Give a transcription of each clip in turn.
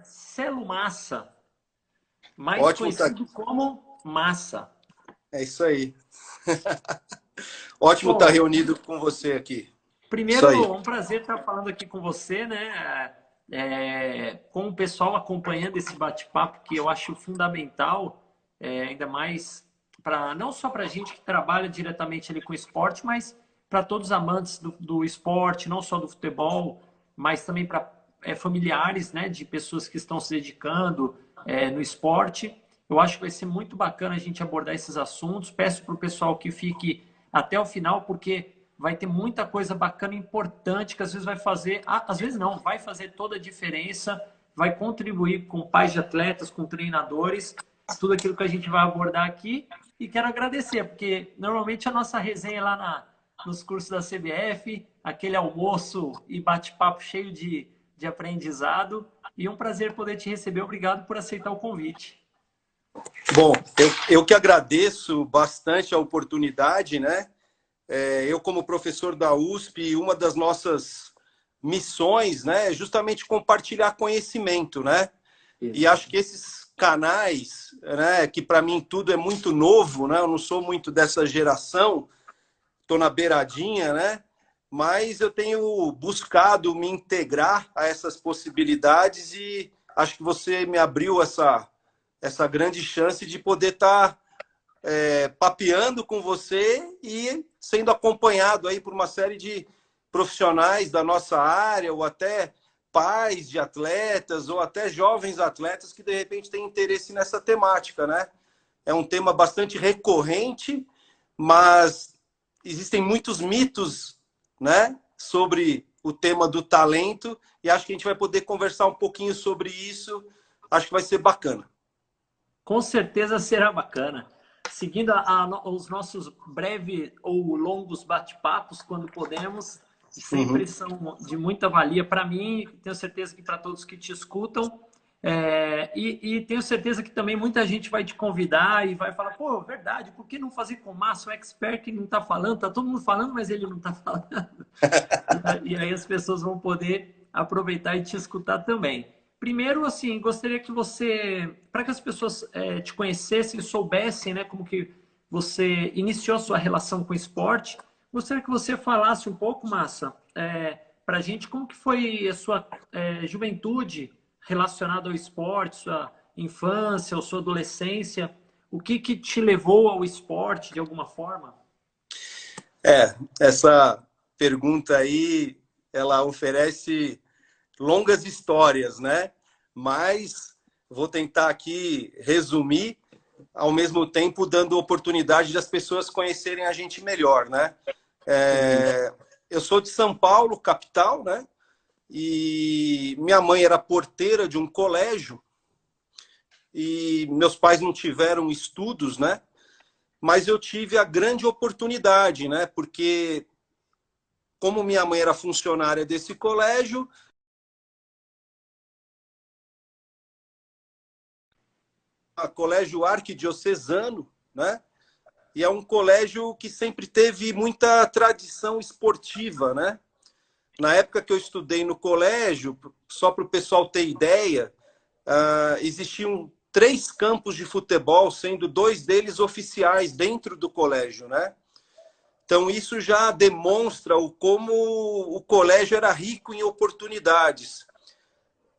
Marcelo Massa, mais Ótimo estar conhecido como Massa. É isso aí. Ótimo estar Bom, reunido com você aqui. Isso aí. primeiro, um prazer estar falando aqui com você, né? Com o pessoal acompanhando esse bate-papo que eu acho fundamental, ainda mais para não só para a gente que trabalha diretamente ali com esporte, mas para todos os amantes do esporte, não só do futebol, mas também para familiares, né, de pessoas que estão se dedicando no esporte. Eu acho que vai ser muito bacana a gente abordar esses assuntos. Peço para o pessoal que fique até o final, porque vai ter muita coisa bacana e importante que às vezes vai fazer, às vezes não, vai fazer toda a diferença, vai contribuir com pais de atletas, com treinadores, tudo aquilo que a gente vai abordar aqui. E quero agradecer, porque normalmente a nossa resenha lá nos cursos da CBF, aquele almoço e bate-papo cheio de aprendizado. E um prazer poder te receber. Obrigado por aceitar o convite. Bom, eu que agradeço bastante a oportunidade, né? Eu, como professor da USP, uma das nossas missões, né, é justamente compartilhar conhecimento, né? E acho que esses canais, né, que para mim tudo é muito novo, né? Eu não sou muito dessa geração, estou na beiradinha, né? Mas eu tenho buscado me integrar a essas possibilidades e acho que você me abriu essa grande chance de poder estar papeando com você e sendo acompanhado aí por uma série de profissionais da nossa área, ou até pais de atletas, ou até jovens atletas que de repente têm interesse nessa temática, né? É um tema bastante recorrente, mas existem muitos mitos, né, sobre o tema do talento, e acho que a gente vai poder conversar um pouquinho sobre isso. Acho que vai ser bacana. Com certeza será bacana. Seguindo os nossos breves ou longos bate-papos, quando podemos, sempre Uhum. são de muita valia para mim, tenho certeza que para todos que te escutam. E tenho certeza que também muita gente vai te convidar e vai falar, pô, verdade, por que não fazer com o Márcio, um expert que não está falando? Está todo mundo falando, mas ele não está falando. E aí as pessoas vão poder aproveitar e te escutar também. Primeiro, assim, gostaria que você, para que as pessoas te conhecessem, soubessem, né, como que você iniciou a sua relação com o esporte, gostaria que você falasse um pouco, Massa, para a gente como que foi a sua juventude relacionada ao esporte, sua infância ou sua adolescência, o que te levou ao esporte de alguma forma? Essa pergunta aí, ela oferece longas histórias, né? Mas vou tentar aqui resumir, ao mesmo tempo dando oportunidade das pessoas conhecerem a gente melhor, né? Beleza. Eu sou de São Paulo, capital, né? E minha mãe era porteira de um colégio e meus pais não tiveram estudos, né? Mas eu tive a grande oportunidade, né? Porque como minha mãe era funcionária desse colégio, a colégio arquidiocesano, né? E é um colégio que sempre teve muita tradição esportiva, né? Na época que eu estudei no colégio, só para o pessoal ter ideia, existiam 3 campos de futebol, sendo 2 deles oficiais dentro do colégio, né? Então isso já demonstra como o colégio era rico em oportunidades,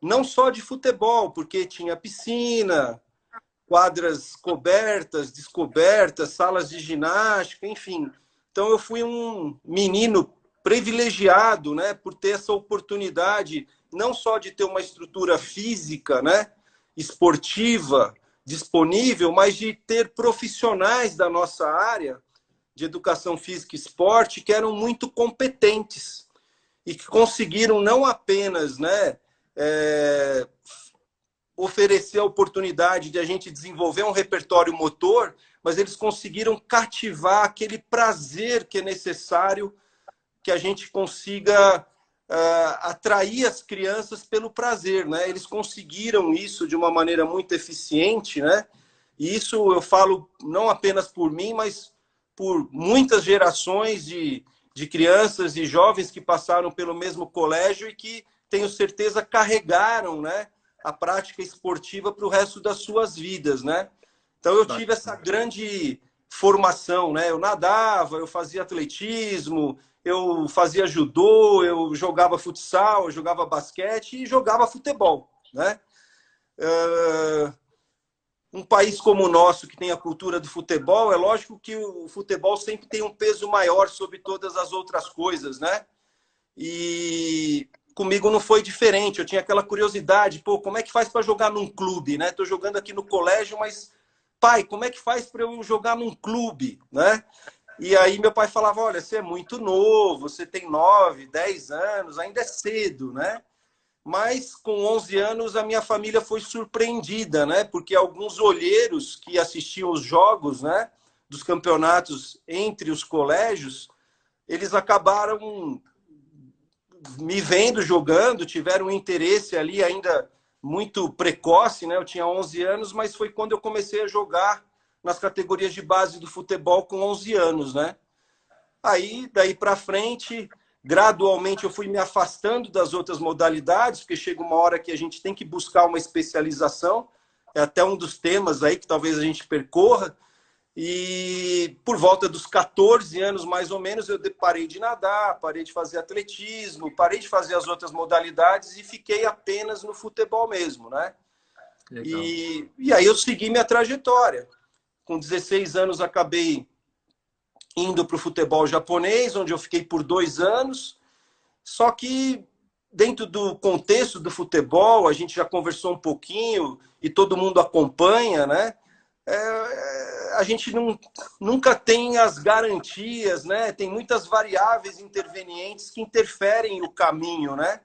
não só de futebol, porque tinha piscina, quadras cobertas, descobertas, salas de ginástica, enfim. Então eu fui um menino privilegiado, né, por ter essa oportunidade não só de ter uma estrutura física, né, esportiva disponível, mas de ter profissionais da nossa área de educação física e esporte que eram muito competentes e que conseguiram não apenas, né, oferecer a oportunidade de a gente desenvolver um repertório motor, mas eles conseguiram cativar aquele prazer que é necessário que a gente consiga atrair as crianças pelo prazer, né? Eles conseguiram isso de uma maneira muito eficiente, né? E isso eu falo não apenas por mim, mas por muitas gerações de crianças e jovens que passaram pelo mesmo colégio e que, tenho certeza, carregaram, né, a prática esportiva para o resto das suas vidas, né? Então eu tive essa grande formação, né? Eu nadava, eu fazia atletismo, eu fazia judô, eu jogava futsal, eu jogava basquete e jogava futebol, né? Um país como o nosso, que tem a cultura do futebol, é lógico que o futebol sempre tem um peso maior sobre todas as outras coisas, né? E comigo não foi diferente. Eu tinha aquela curiosidade, pô, como é que faz para jogar num clube, né? Tô jogando aqui no colégio, mas pai, como é que faz para eu jogar num clube, né? E aí meu pai falava, olha, você é muito novo, você tem 9, 10 anos, ainda é cedo, né? Mas com 11 anos a minha família foi surpreendida, né? Porque alguns olheiros que assistiam os jogos, né, dos campeonatos entre os colégios, eles acabaram me vendo jogando, tiveram um interesse ali ainda muito precoce, né? Eu tinha 11 anos, mas foi quando eu comecei a jogar nas categorias de base do futebol com 11 anos, né? Aí, daí para frente, gradualmente eu fui me afastando das outras modalidades, porque chega uma hora que a gente tem que buscar uma especialização, é até um dos temas aí que talvez a gente percorra, e por volta dos 14 anos, mais ou menos, eu parei de nadar, parei de fazer atletismo, parei de fazer as outras modalidades e fiquei apenas no futebol mesmo, né? E aí eu segui minha trajetória. Com 16 anos, acabei indo para o futebol japonês, onde eu fiquei por 2 anos. Só que, dentro do contexto do futebol, a gente já conversou um pouquinho e todo mundo acompanha, né? A gente nunca tem as garantias, né? Tem muitas variáveis intervenientes que interferem no caminho, né?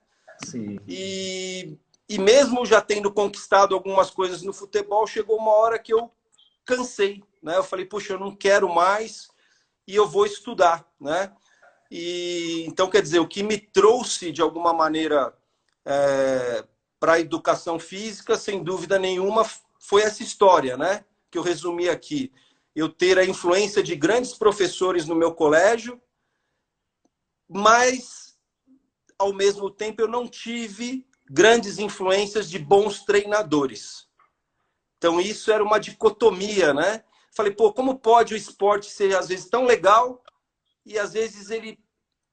Sim. E mesmo já tendo conquistado algumas coisas no futebol, chegou uma hora que eu cansei, né? Eu falei, puxa, eu não quero mais e eu vou estudar, né? E então, quer dizer, o que me trouxe de alguma maneira para a educação física, sem dúvida nenhuma, foi essa história, né? Que eu resumi aqui. Eu ter a influência de grandes professores no meu colégio, mas, ao mesmo tempo, eu não tive grandes influências de bons treinadores. Então, isso era uma dicotomia, né? Falei, pô, como pode o esporte ser, às vezes, tão legal e, às vezes, ele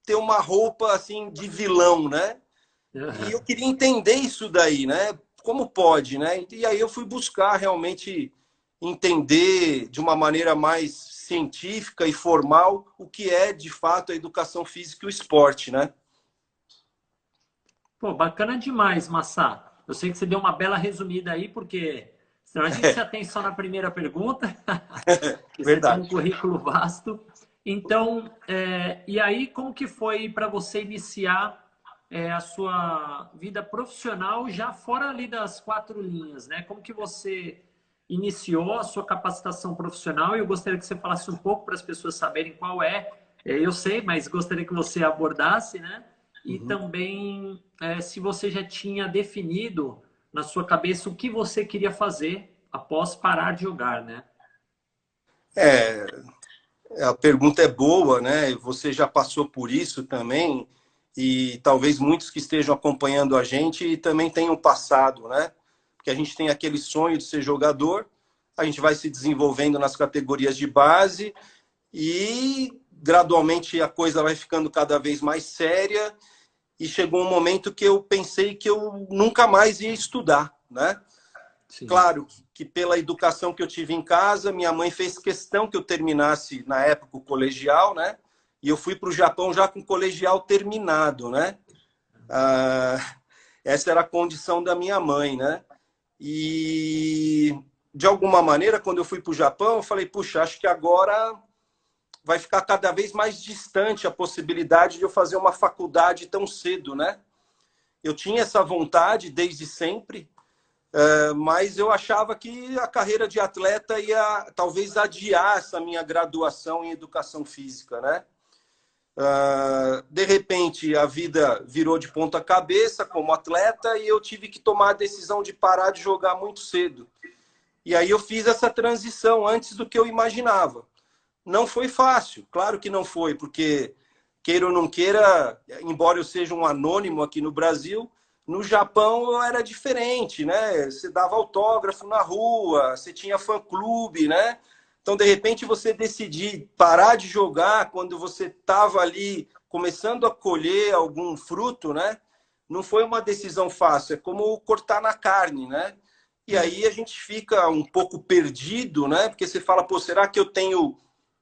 ter uma roupa, assim, de vilão, né? E eu queria entender isso daí, né? Como pode, né? E aí eu fui buscar realmente entender de uma maneira mais científica e formal o que é, de fato, a educação física e o esporte, né? Pô, bacana demais, Massá. Eu sei que você deu uma bela resumida aí, porque senão a gente se atém só na primeira pergunta. Você tem um Verdade. currículo vasto. Então, e aí, como que foi para você iniciar a sua vida profissional já fora ali das quatro linhas, né? Como que você iniciou a sua capacitação profissional? E eu gostaria que você falasse um pouco para as pessoas saberem qual é. Eu sei, mas gostaria que você abordasse, né? E também se você já tinha definido na sua cabeça o que você queria fazer após parar de jogar, né? É, a pergunta é boa, né? Você já passou por isso também, e talvez muitos que estejam acompanhando a gente também tenham passado, né? Porque a gente tem aquele sonho de ser jogador, a gente vai se desenvolvendo nas categorias de base e gradualmente a coisa vai ficando cada vez mais séria e chegou um momento que eu pensei que eu nunca mais ia estudar, né? Sim. Claro que pela educação que eu tive em casa, minha mãe fez questão que eu terminasse, na época, o colegial, né? E eu fui para o Japão já com o colegial terminado, né? Essa era a condição da minha mãe, né? E, de alguma maneira, quando eu fui para o Japão, eu falei, puxa, acho que agora vai ficar cada vez mais distante a possibilidade de eu fazer uma faculdade tão cedo, né? Eu tinha essa vontade desde sempre, mas eu achava que a carreira de atleta ia talvez adiar essa minha graduação em educação física, né? De repente, a vida virou de ponta cabeça como atleta e eu tive que tomar a decisão de parar de jogar muito cedo. E aí eu fiz essa transição antes do que eu imaginava. Não foi fácil, claro que não foi, porque, queira ou não queira, embora eu seja um anônimo aqui no Brasil, No Japão era diferente, né? Você dava autógrafo na rua, você tinha fã-clube, né? Então, de repente, você decidir parar de jogar quando você estava ali começando a colher algum fruto, né? Não foi uma decisão fácil, é como cortar na carne, né? E aí a gente fica um pouco perdido, né? Porque você fala, pô, será que eu tenho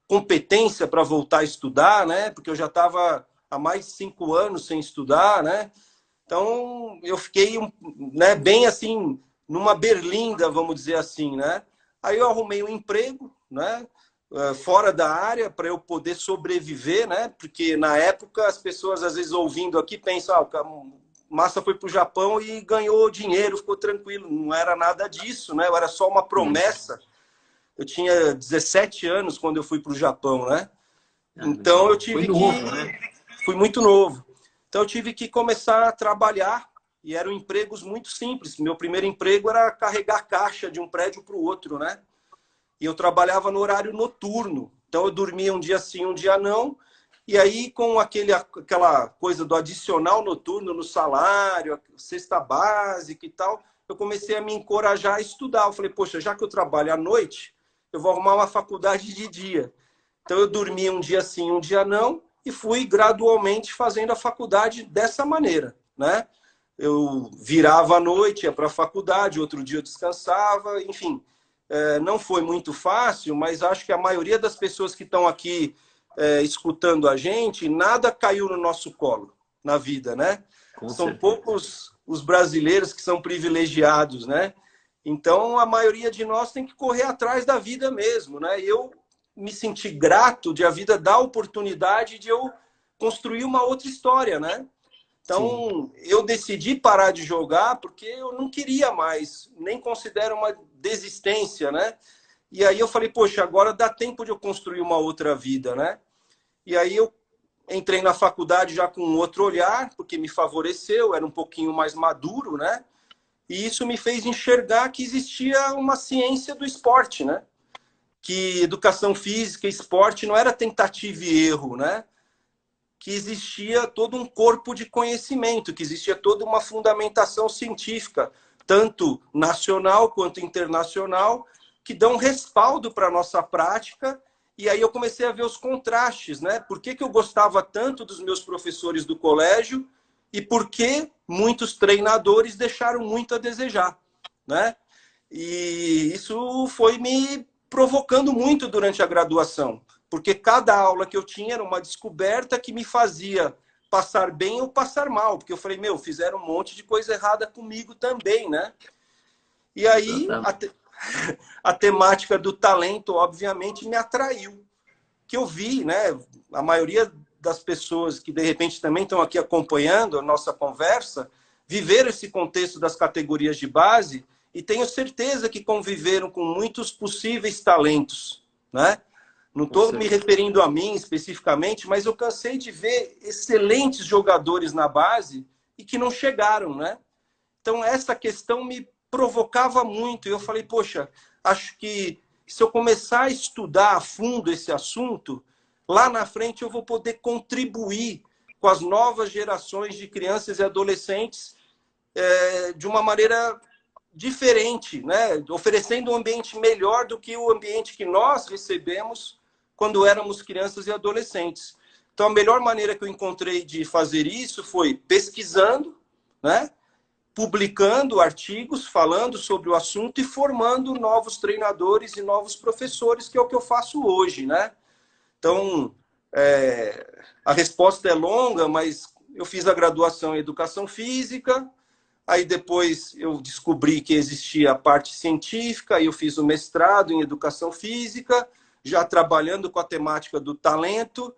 competência para voltar a estudar, né? Porque eu já estava há mais de 5 anos sem estudar, né? Então, eu fiquei, né, bem assim, numa berlinda, vamos dizer assim, né? Aí eu arrumei um emprego, né, fora da área, para eu poder sobreviver, né? Porque na época as pessoas, às vezes, ouvindo aqui, pensam, ah, o Massa foi para o Japão e ganhou dinheiro, ficou tranquilo. Não era nada disso, né? Era só uma promessa. Eu tinha 17 anos quando eu fui para o Japão, né? Então eu Foi tive que. novo, né? Fui muito novo. Então eu tive que começar a trabalhar e eram empregos muito simples. Meu primeiro emprego era carregar caixa de um prédio para o outro, né? E eu trabalhava no horário noturno. Então eu dormia um dia sim, um dia não. E aí, com aquela coisa do adicional noturno no salário, cesta básica e tal, eu comecei a me encorajar a estudar. Eu falei, poxa, já que eu trabalho à noite, eu vou arrumar uma faculdade de dia. Então eu dormia um dia sim, um dia não, e fui gradualmente fazendo a faculdade dessa maneira, né? Eu virava à noite, ia para a faculdade, outro dia eu descansava, enfim. Não foi muito fácil, mas acho que a maioria das pessoas que estão aqui escutando a gente, nada caiu no nosso colo na vida, né? Com São certeza. poucos os brasileiros que são privilegiados, né? Então, a maioria de nós tem que correr atrás da vida mesmo, né? Eu me senti grato de a vida dar a oportunidade de eu construir uma outra história, né? Sim. Então, eu decidi parar de jogar porque eu não queria mais, nem considero uma desistência, né? E aí eu falei, poxa, agora dá tempo de eu construir uma outra vida, né? E aí eu entrei na faculdade já com outro olhar, porque me favoreceu, era um pouquinho mais maduro, né? E isso me fez enxergar que existia uma ciência do esporte, né? Que educação física e esporte não era tentativa e erro, né? Que existia todo um corpo de conhecimento, que existia toda uma fundamentação científica, tanto nacional quanto internacional, que dão respaldo para a nossa prática. E aí eu comecei a ver os contrastes, né? Por que eu gostava tanto dos meus professores do colégio e por que muitos treinadores deixaram muito a desejar, né? E isso foi me provocando muito durante a graduação, porque cada aula que eu tinha era uma descoberta que me fazia passar bem ou passar mal, porque eu falei, meu, fizeram um monte de coisa errada comigo também, né? E aí Exatamente. a temática do talento, obviamente, me atraiu, que eu vi, né? A maioria das pessoas que de repente também estão aqui acompanhando a nossa conversa, viveram esse contexto das categorias de base e tenho certeza que conviveram com muitos possíveis talentos, né? Não Com estou me certeza. referindo a mim especificamente, mas eu cansei de ver excelentes jogadores na base e que não chegaram, né? Então, essa questão me provocava muito. E eu falei, poxa, acho que se eu começar a estudar a fundo esse assunto, lá na frente eu vou poder contribuir com as novas gerações de crianças e adolescentes de uma maneira diferente, né? Oferecendo um ambiente melhor do que o ambiente que nós recebemos quando éramos crianças e adolescentes. Então, a melhor maneira que eu encontrei de fazer isso foi pesquisando, né? Publicando artigos falando sobre o assunto e formando novos treinadores e novos professores, que é o que eu faço hoje, né? Então, a resposta é longa, mas eu fiz a graduação em Educação Física, aí depois eu descobri que existia a parte científica, aí eu fiz o mestrado em Educação Física, já trabalhando com a temática do talento.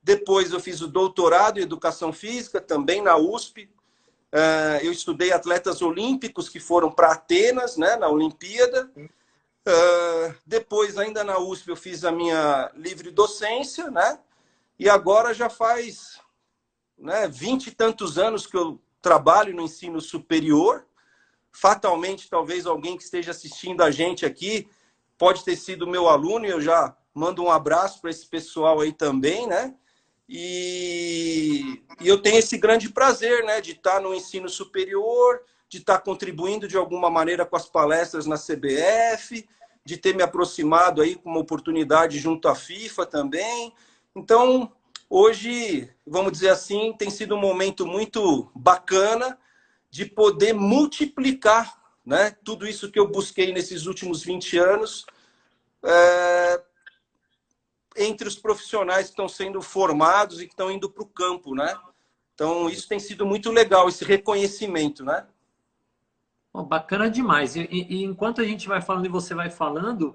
Depois eu fiz o doutorado em Educação Física, também na USP. Eu estudei atletas olímpicos que foram para Atenas, né, na Olimpíada. Depois, ainda na USP, eu fiz a minha livre docência, né? E agora já faz, né, 20 e tantos anos que eu trabalho no ensino superior. Fatalmente, talvez alguém que esteja assistindo a gente aqui pode ter sido meu aluno, e eu já mando um abraço para esse pessoal aí também, né? e eu tenho esse grande prazer, né, de estar no ensino superior, de estar contribuindo de alguma maneira com as palestras na CBF, de ter me aproximado aí com uma oportunidade junto à FIFA também. Então, hoje, vamos dizer assim, tem sido um momento muito bacana de poder multiplicar, né, tudo isso que eu busquei nesses últimos 20 anos entre os profissionais que estão sendo formados e que estão indo para o campo, né? Então, isso tem sido muito legal, esse reconhecimento, né? Bom, bacana demais. E enquanto a gente vai falando e você vai falando,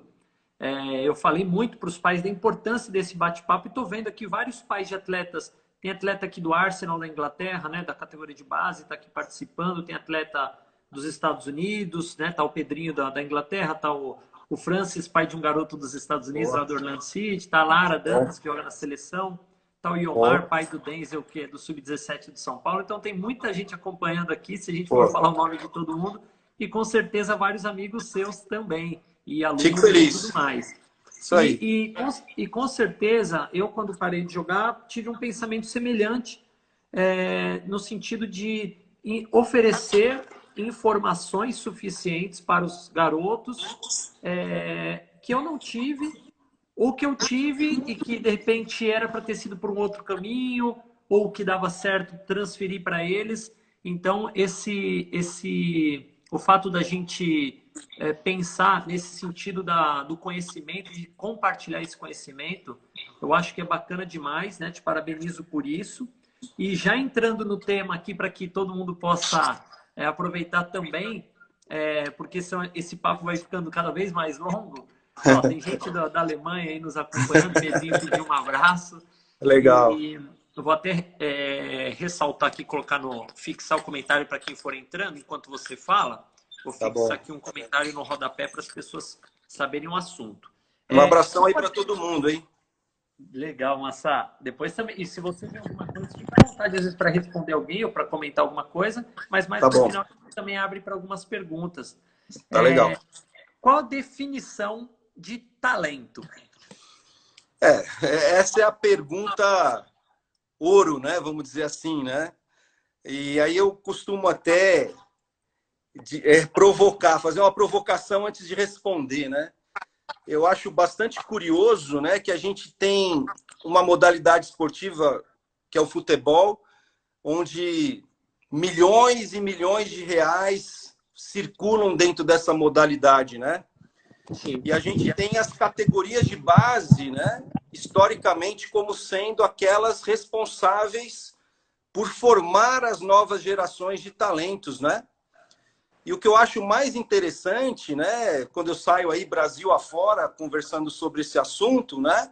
eu falei muito para os pais da importância desse bate-papo e estou vendo aqui vários pais de atletas. Tem atleta aqui do Arsenal da Inglaterra, né, da categoria de base, está aqui participando. Tem atleta dos Estados Unidos, né, tá o Pedrinho da Inglaterra, tá o Francis, pai de um garoto dos Estados Unidos, lá do Orlando City, tá a Lara Dantas, que joga na seleção, tá o Iomar, pai do Denzel, que é do Sub-17 de São Paulo. Então tem muita gente acompanhando aqui, se a gente for falar o nome de todo mundo, e com certeza vários amigos seus também, e alunos e tudo mais. Isso aí. E com certeza, eu quando parei de jogar, tive um pensamento semelhante, no sentido de oferecer informações suficientes para os garotos que eu não tive, ou que eu tive e que de repente era para ter sido por um outro caminho, ou que dava certo transferir para eles. Então, o fato da gente pensar nesse sentido do conhecimento, de compartilhar esse conhecimento, eu acho que é bacana demais, né? Te parabenizo por isso. E já entrando no tema aqui, para que todo mundo possa aproveitar também, porque esse papo vai ficando cada vez mais longo. Ó, tem gente da Alemanha aí nos acompanhando, Pedrinho pediu um abraço. Legal. E eu vou até ressaltar aqui, fixar o comentário para quem for entrando, enquanto você fala. Vou fixar aqui um comentário no rodapé para as pessoas saberem o assunto. Um abração aí para todo mundo, hein? Legal, Massa. Depois também, e se você tem alguma coisa, fica à vontade, às vezes, para responder alguém ou para comentar alguma coisa, mas mais no final também abre para algumas perguntas. Tá legal. Qual a definição de talento? Essa é a pergunta ouro, né? Vamos dizer assim, né? E aí eu costumo até provocar, fazer uma provocação antes de responder, né? Eu acho bastante curioso, né, que a gente tem uma modalidade esportiva que é o futebol, onde milhões e milhões de reais circulam dentro dessa modalidade, né? Sim. E a gente tem as categorias de base, né, historicamente como sendo aquelas responsáveis por formar as novas gerações de talentos, né? E o que eu acho mais interessante, né, quando eu saio aí Brasil afora conversando sobre esse assunto, né,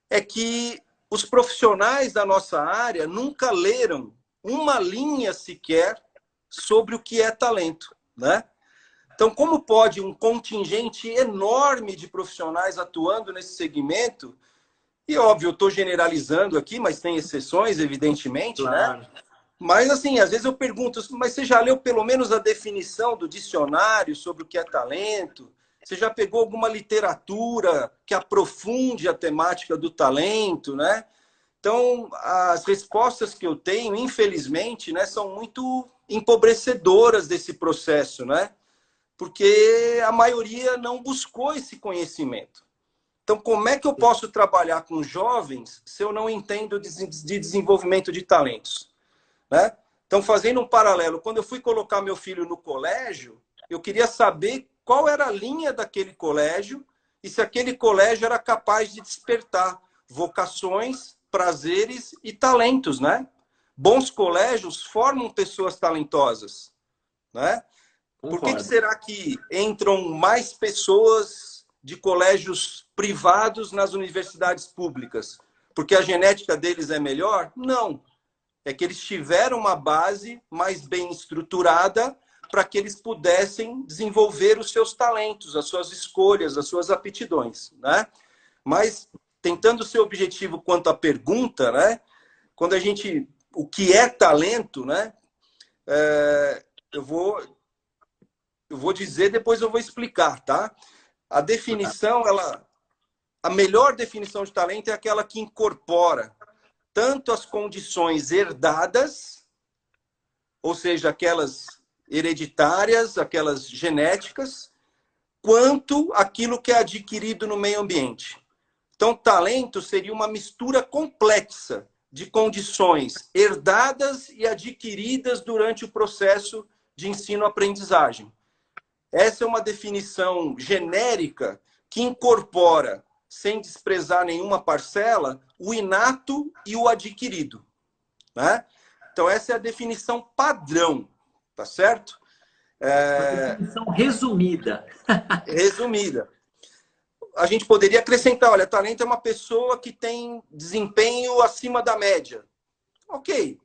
é que os profissionais da nossa área nunca leram uma linha sequer sobre o que é talento, né? Então, como pode um contingente enorme de profissionais atuando nesse segmento, e óbvio, eu estou generalizando aqui, mas tem exceções, evidentemente, claro, né? Mas, assim, às vezes eu pergunto, mas você já leu pelo menos a definição do dicionário sobre o que é talento? Você já pegou alguma literatura que aprofunde a temática do talento, né? Então, as respostas que eu tenho, infelizmente, né, são muito empobrecedoras desse processo, né? Porque a maioria não buscou esse conhecimento. Então, como é que eu posso trabalhar com jovens se eu não entendo de desenvolvimento de talentos? Né? Então, fazendo um paralelo, quando eu fui colocar meu filho no colégio, eu queria saber qual era a linha daquele colégio e se aquele colégio era capaz de despertar vocações, prazeres e talentos, né? Bons colégios formam pessoas talentosas, né? Por que será que entram mais pessoas de colégios privados nas universidades públicas? Porque a genética deles é melhor? Não. É que eles tiveram uma base mais bem estruturada para que eles pudessem desenvolver os seus talentos, as suas escolhas, as suas aptidões, né? Mas, tentando ser objetivo quanto à pergunta, né? Quando a gente... O que é talento, né? Eu vou dizer, depois eu vou explicar, tá? A definição, a melhor definição de talento é aquela que incorpora tanto as condições herdadas, ou seja, aquelas hereditárias, aquelas genéticas, quanto aquilo que é adquirido no meio ambiente. Então, talento seria uma mistura complexa de condições herdadas e adquiridas durante o processo de ensino-aprendizagem. Essa é uma definição genérica que incorpora, sem desprezar nenhuma parcela, o inato e o adquirido, né? Então, essa é a definição padrão, tá certo? Uma definição resumida. Resumida. A gente poderia acrescentar, olha, talento é uma pessoa que tem desempenho acima da média. Ok,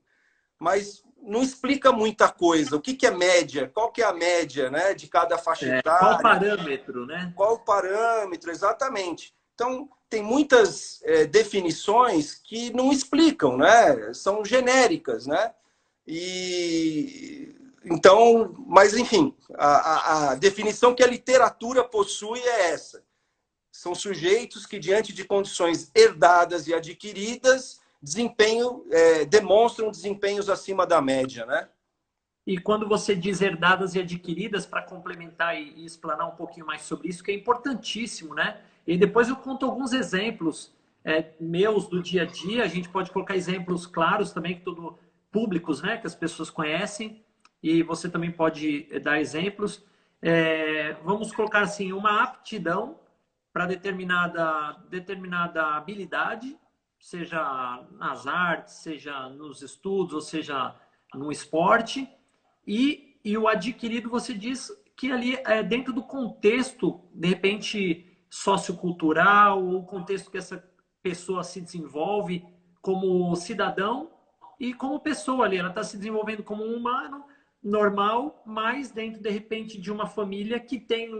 mas não explica muita coisa. O que é média? Qual que é a média, né, de cada faixa etária? Qual o parâmetro, né? Qual o parâmetro, exatamente. Então, tem muitas definições que não explicam, né? São genéricas, né? Então, mas enfim, a definição que a literatura possui é essa. São sujeitos que, diante de condições herdadas e adquiridas, demonstram desempenhos acima da média, né? E quando você diz herdadas e adquiridas, para complementar e explanar um pouquinho mais sobre isso, que é importantíssimo, né? E depois eu conto alguns exemplos meus do dia a dia. A gente pode colocar exemplos claros também, que públicos, né? Que as pessoas conhecem. E você também pode dar exemplos. Vamos colocar assim, uma aptidão para determinada habilidade, seja nas artes, seja nos estudos, ou seja no esporte. E o adquirido, você diz que ali é dentro do contexto, de repente, sociocultural, ou contexto que essa pessoa se desenvolve como cidadão e como pessoa ali. Ela está se desenvolvendo como um humano normal, mas dentro, de repente, de uma família que tem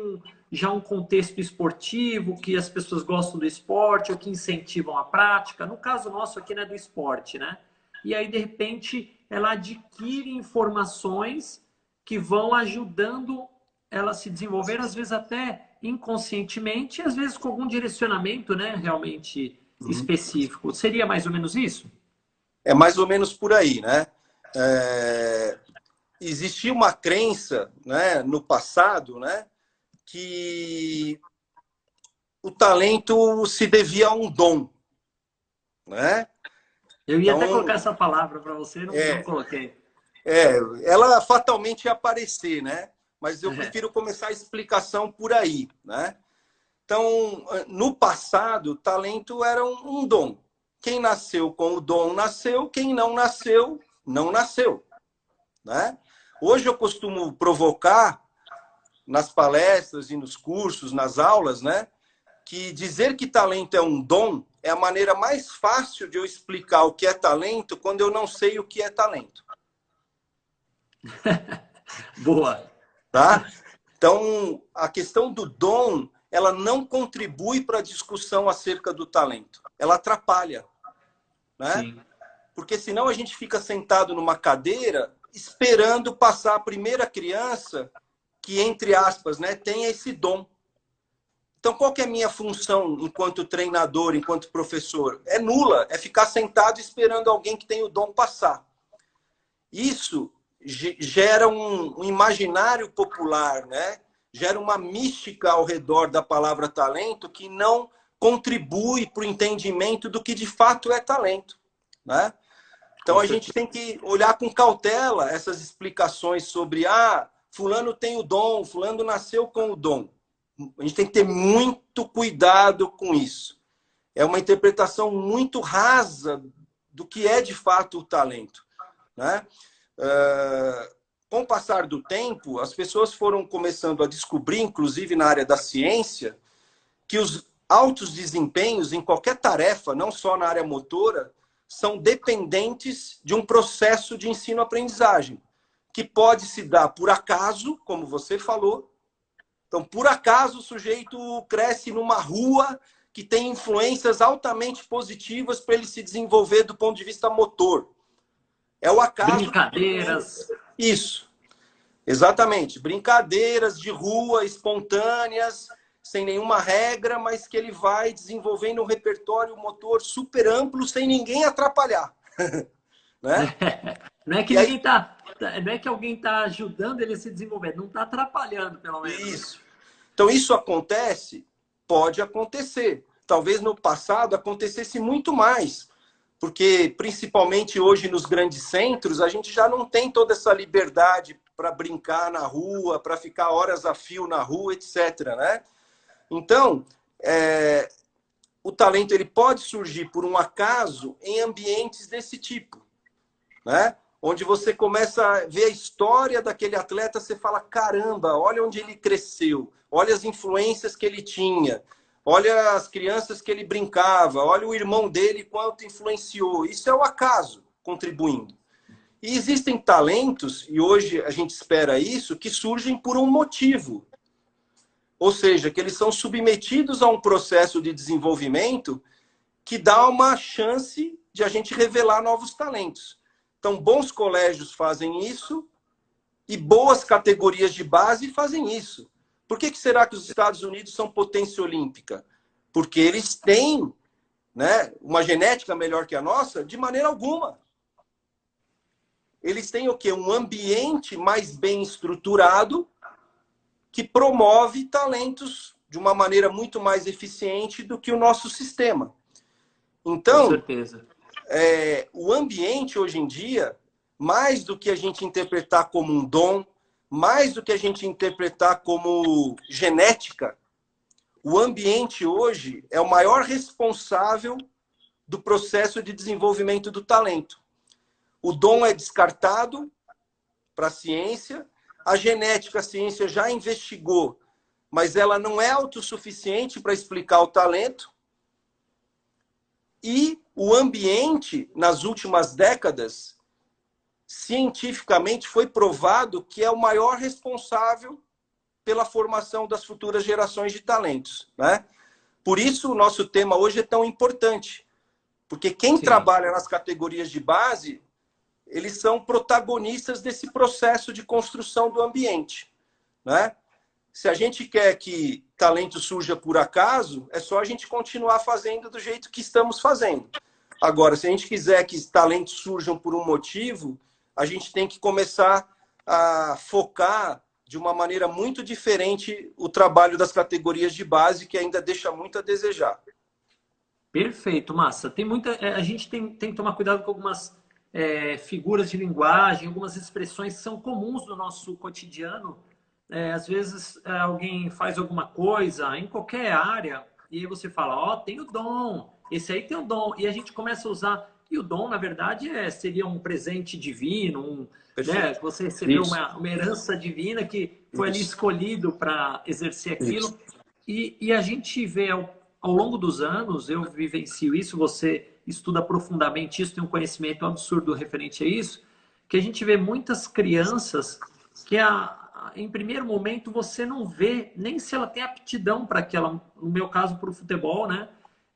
já um contexto esportivo, que as pessoas gostam do esporte ou que incentivam a prática. No caso nosso aqui, né, do esporte, né? E aí, de repente, ela adquire informações que vão ajudando ela a se desenvolver, às vezes até inconscientemente, às vezes com algum direcionamento, né, realmente específico. Seria mais ou menos isso? É mais ou menos por aí, né? Existia uma crença, né, no passado, né, que o talento se devia a um dom, né? Eu ia até colocar essa palavra para você, não coloquei. Ela fatalmente ia aparecer, né? Mas eu prefiro começar a explicação por aí, né? Então, no passado, talento era um dom. Quem nasceu com o dom nasceu, quem não nasceu, não nasceu, né? Hoje eu costumo provocar nas palestras e nos cursos, nas aulas, né, que dizer que talento é um dom é a maneira mais fácil de eu explicar o que é talento quando eu não sei o que é talento. Boa. Tá? Então, a questão do dom, ela não contribui para a discussão acerca do talento. Ela atrapalha, né? Sim. Porque senão a gente fica sentado numa cadeira esperando passar a primeira criança que, entre aspas, né, tenha esse dom. Então, qual que é a minha função enquanto treinador, enquanto professor? É nula, é ficar sentado esperando alguém que tem o dom passar. Isso gera um imaginário popular, né? Gera uma mística ao redor da palavra talento que não contribui para o entendimento do que de fato é talento, né? Então, a gente tem que olhar com cautela essas explicações sobre fulano tem o dom, fulano nasceu com o dom. A gente tem que ter muito cuidado com isso. É uma interpretação muito rasa do que é de fato o talento, né? Com o passar do tempo, as pessoas foram começando a descobrir, inclusive na área da ciência, que os altos desempenhos em qualquer tarefa, não só na área motora, são dependentes de um processo de ensino-aprendizagem, que pode se dar por acaso, como você falou. Então, por acaso, o sujeito cresce numa rua que tem influências altamente positivas para ele se desenvolver do ponto de vista motor. É o acaso. Brincadeiras. Isso. Exatamente. Brincadeiras de rua espontâneas sem nenhuma regra, mas que ele vai desenvolvendo um repertório motor super amplo sem ninguém atrapalhar. Né? Não é que E aí, ninguém tá, não é que alguém está ajudando ele a se desenvolver, não está atrapalhando, pelo menos. isso. Então, isso acontece? Pode acontecer. Talvez no passado acontecesse muito mais, porque principalmente hoje nos grandes centros, a gente já não tem toda essa liberdade para brincar na rua, para ficar horas a fio na rua, etc. Né? Então, o talento ele pode surgir por um acaso em ambientes desse tipo, né? Onde você começa a ver a história daquele atleta, você fala, caramba, olha onde ele cresceu, olha as influências que ele tinha, olha as crianças que ele brincava, olha o irmão dele quanto influenciou. Isso é o acaso contribuindo. E existem talentos, e hoje a gente espera isso, que surgem por um motivo. Ou seja, que eles são submetidos a um processo de desenvolvimento que dá uma chance de a gente revelar novos talentos. Então, bons colégios fazem isso e boas categorias de base fazem isso. Por que será que os Estados Unidos são potência olímpica? Porque eles têm, né, uma genética melhor que a nossa? De maneira alguma. Eles têm o quê? Um ambiente mais bem estruturado que promove talentos de uma maneira muito mais eficiente do que o nosso sistema. Então, com certeza. O ambiente hoje em dia, mais do que a gente interpretar como um dom, mais do que a gente interpretar como genética, o ambiente hoje é o maior responsável do processo de desenvolvimento do talento. O dom é descartado para a ciência, a genética a ciência já investigou, mas ela não é autossuficiente para explicar o talento. E o ambiente, nas últimas décadas, cientificamente foi provado que é o maior responsável pela formação das futuras gerações de talentos, né? Por isso o nosso tema hoje é tão importante, porque quem trabalha nas categorias de base, eles são protagonistas desse processo de construção do ambiente, né? Se a gente quer que talento surja por acaso, é só a gente continuar fazendo do jeito que estamos fazendo. Agora, se a gente quiser que talentos surjam por um motivo, a gente tem que começar a focar de uma maneira muito diferente o trabalho das categorias de base, que ainda deixa muito a desejar. Perfeito, Massa. Tem muita, a gente tem que tomar cuidado com algumas figuras de linguagem, algumas expressões que são comuns no nosso cotidiano. Às vezes alguém faz alguma coisa em qualquer área e aí você fala, ó, tem o dom, esse aí tem o dom. E a gente começa a usar, e o dom, na verdade, seria um presente divino, né? Você recebeu uma herança divina que foi ali escolhido para exercer aquilo. E a gente vê ao longo dos anos, eu vivencio isso, você estuda profundamente isso, tem um conhecimento absurdo referente a isso, que a gente vê muitas crianças que em primeiro momento você não vê nem se ela tem aptidão para aquela, no meu caso para o futebol, né?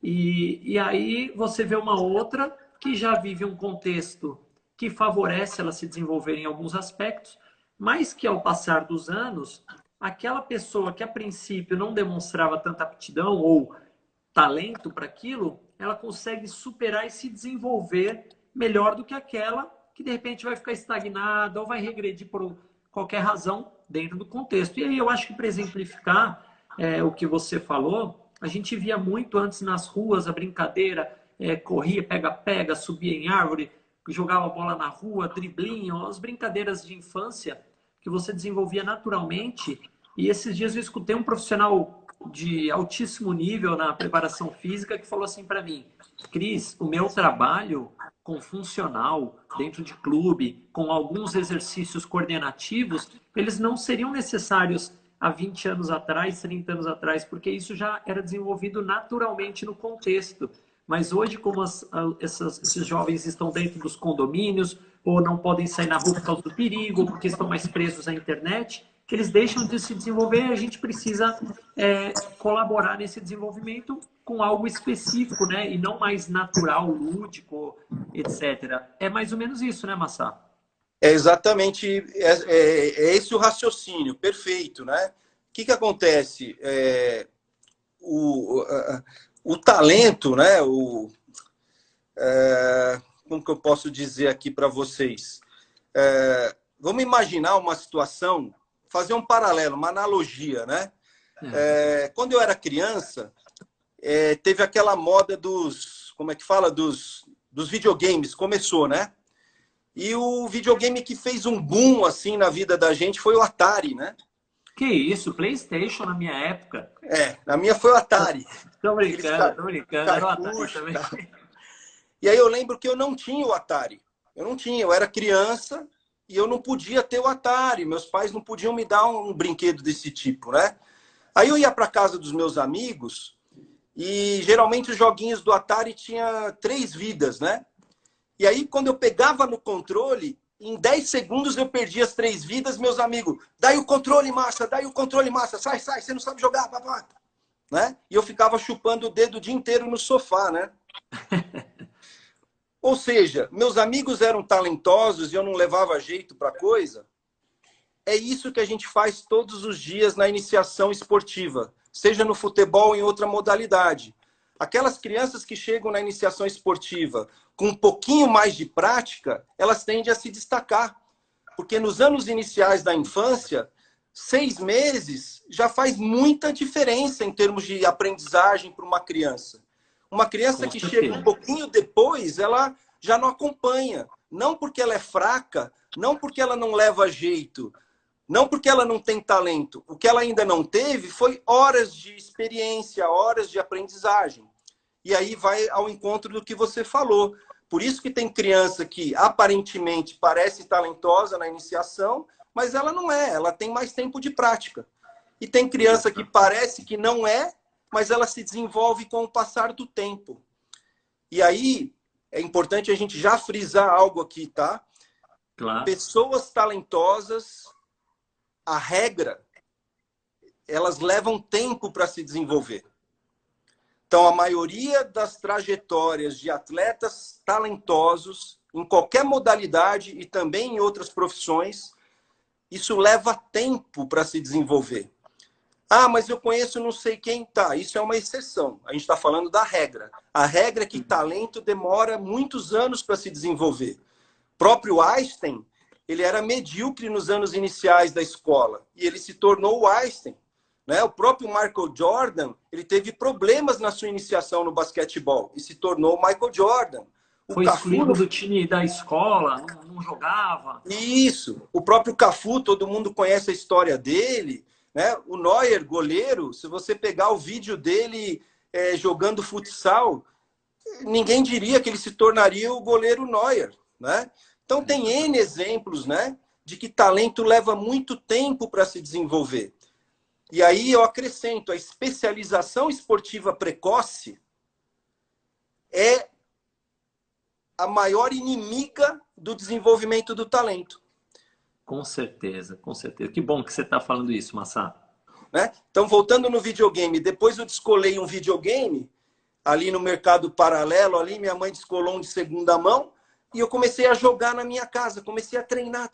E aí você vê uma outra que já vive um contexto que favorece ela se desenvolver em alguns aspectos, mas que ao passar dos anos, aquela pessoa que a princípio não demonstrava tanta aptidão ou talento para aquilo, ela consegue superar e se desenvolver melhor do que aquela que de repente vai ficar estagnada ou vai regredir por qualquer razão dentro do contexto. E aí eu acho que para exemplificar o que você falou, a gente via muito antes nas ruas a brincadeira, corria, pega-pega, subia em árvore, jogava bola na rua, driblinho, as brincadeiras de infância que você desenvolvia naturalmente. E esses dias eu escutei um profissional de altíssimo nível na preparação física que falou assim para mim, Cris, o meu trabalho com funcional, dentro de clube, com alguns exercícios coordenativos, eles não seriam necessários há 20 anos atrás, 30 anos atrás, porque isso já era desenvolvido naturalmente no contexto. Mas hoje, como esses jovens estão dentro dos condomínios, ou não podem sair na rua por causa do perigo, ou porque estão mais presos à internet, que eles deixam de se desenvolver e a gente precisa colaborar nesse desenvolvimento com algo específico, né? E não mais natural, lúdico, etc. É mais ou menos isso, né, Massa? É exatamente esse o raciocínio, perfeito, né? O que acontece? o talento, né? Como que eu posso dizer aqui para vocês? Vamos imaginar uma situação, fazer um paralelo, uma analogia, né? Quando eu era criança, teve aquela moda dos, como é que fala? Dos videogames, começou, né? E o videogame que fez um boom assim na vida da gente foi o Atari, né? Que isso, PlayStation na minha época. Na minha foi o Atari. Tô brincando, tô brincando. Era o Atari Cartucho, também. tá? E aí eu lembro que eu não tinha o Atari. Eu não tinha, eu era criança e eu não podia ter o Atari. Meus pais não podiam me dar um brinquedo desse tipo, né? Aí eu ia para casa dos meus amigos e geralmente os joguinhos do Atari tinha 3 vidas, né? E aí quando eu pegava no controle, em 10 segundos eu perdi as 3 vidas, meus amigos, daí o controle, massa, sai, você não sabe jogar, papá. Né? E eu ficava chupando o dedo o dia inteiro no sofá, né? Ou seja, meus amigos eram talentosos e eu não levava jeito para coisa. É isso que a gente faz todos os dias na iniciação esportiva, seja no futebol ou em outra modalidade. Aquelas crianças que chegam na iniciação esportiva com um pouquinho mais de prática, elas tendem a se destacar. Porque nos anos iniciais da infância, 6 meses já faz muita diferença em termos de aprendizagem para uma criança. Uma criança que chega um pouquinho depois, ela já não acompanha. Não porque ela é fraca, não porque ela não leva jeito, não porque ela não tem talento. O que ela ainda não teve foi horas de experiência, horas de aprendizagem. E aí vai ao encontro do que você falou. Por isso que tem criança que aparentemente parece talentosa na iniciação, mas ela não é, ela tem mais tempo de prática. E tem criança que parece que não é, mas ela se desenvolve com o passar do tempo. E aí é importante a gente já frisar algo aqui, tá? Claro. Pessoas talentosas, a regra, elas levam tempo para se desenvolver. Então, a maioria das trajetórias de atletas talentosos, em qualquer modalidade e também em outras profissões, isso leva tempo para se desenvolver. Ah, mas eu conheço não sei quem. Tá, isso é uma exceção. A gente está falando da regra. A regra é que talento demora muitos anos para se desenvolver. O próprio Einstein, ele era medíocre nos anos iniciais da escola e ele se tornou o Einstein. Né? O próprio Michael Jordan, ele teve problemas na sua iniciação no basquetebol e se tornou o Michael Jordan. Foi excluído do time da escola, não jogava. Isso. O próprio Cafu, todo mundo conhece a história dele. Né? O Neuer, goleiro, se você pegar o vídeo dele jogando futsal, ninguém diria que ele se tornaria o goleiro Neuer. Né? Então tem N exemplos, né, de que talento leva muito tempo para se desenvolver. E aí eu acrescento, a especialização esportiva precoce é a maior inimiga do desenvolvimento do talento. Com certeza, com certeza. Que bom que você está falando isso, Massá. Né? Então, voltando no videogame, depois eu descolei um videogame ali no mercado paralelo, ali minha mãe descolou um de segunda mão e eu comecei a jogar na minha casa, comecei a treinar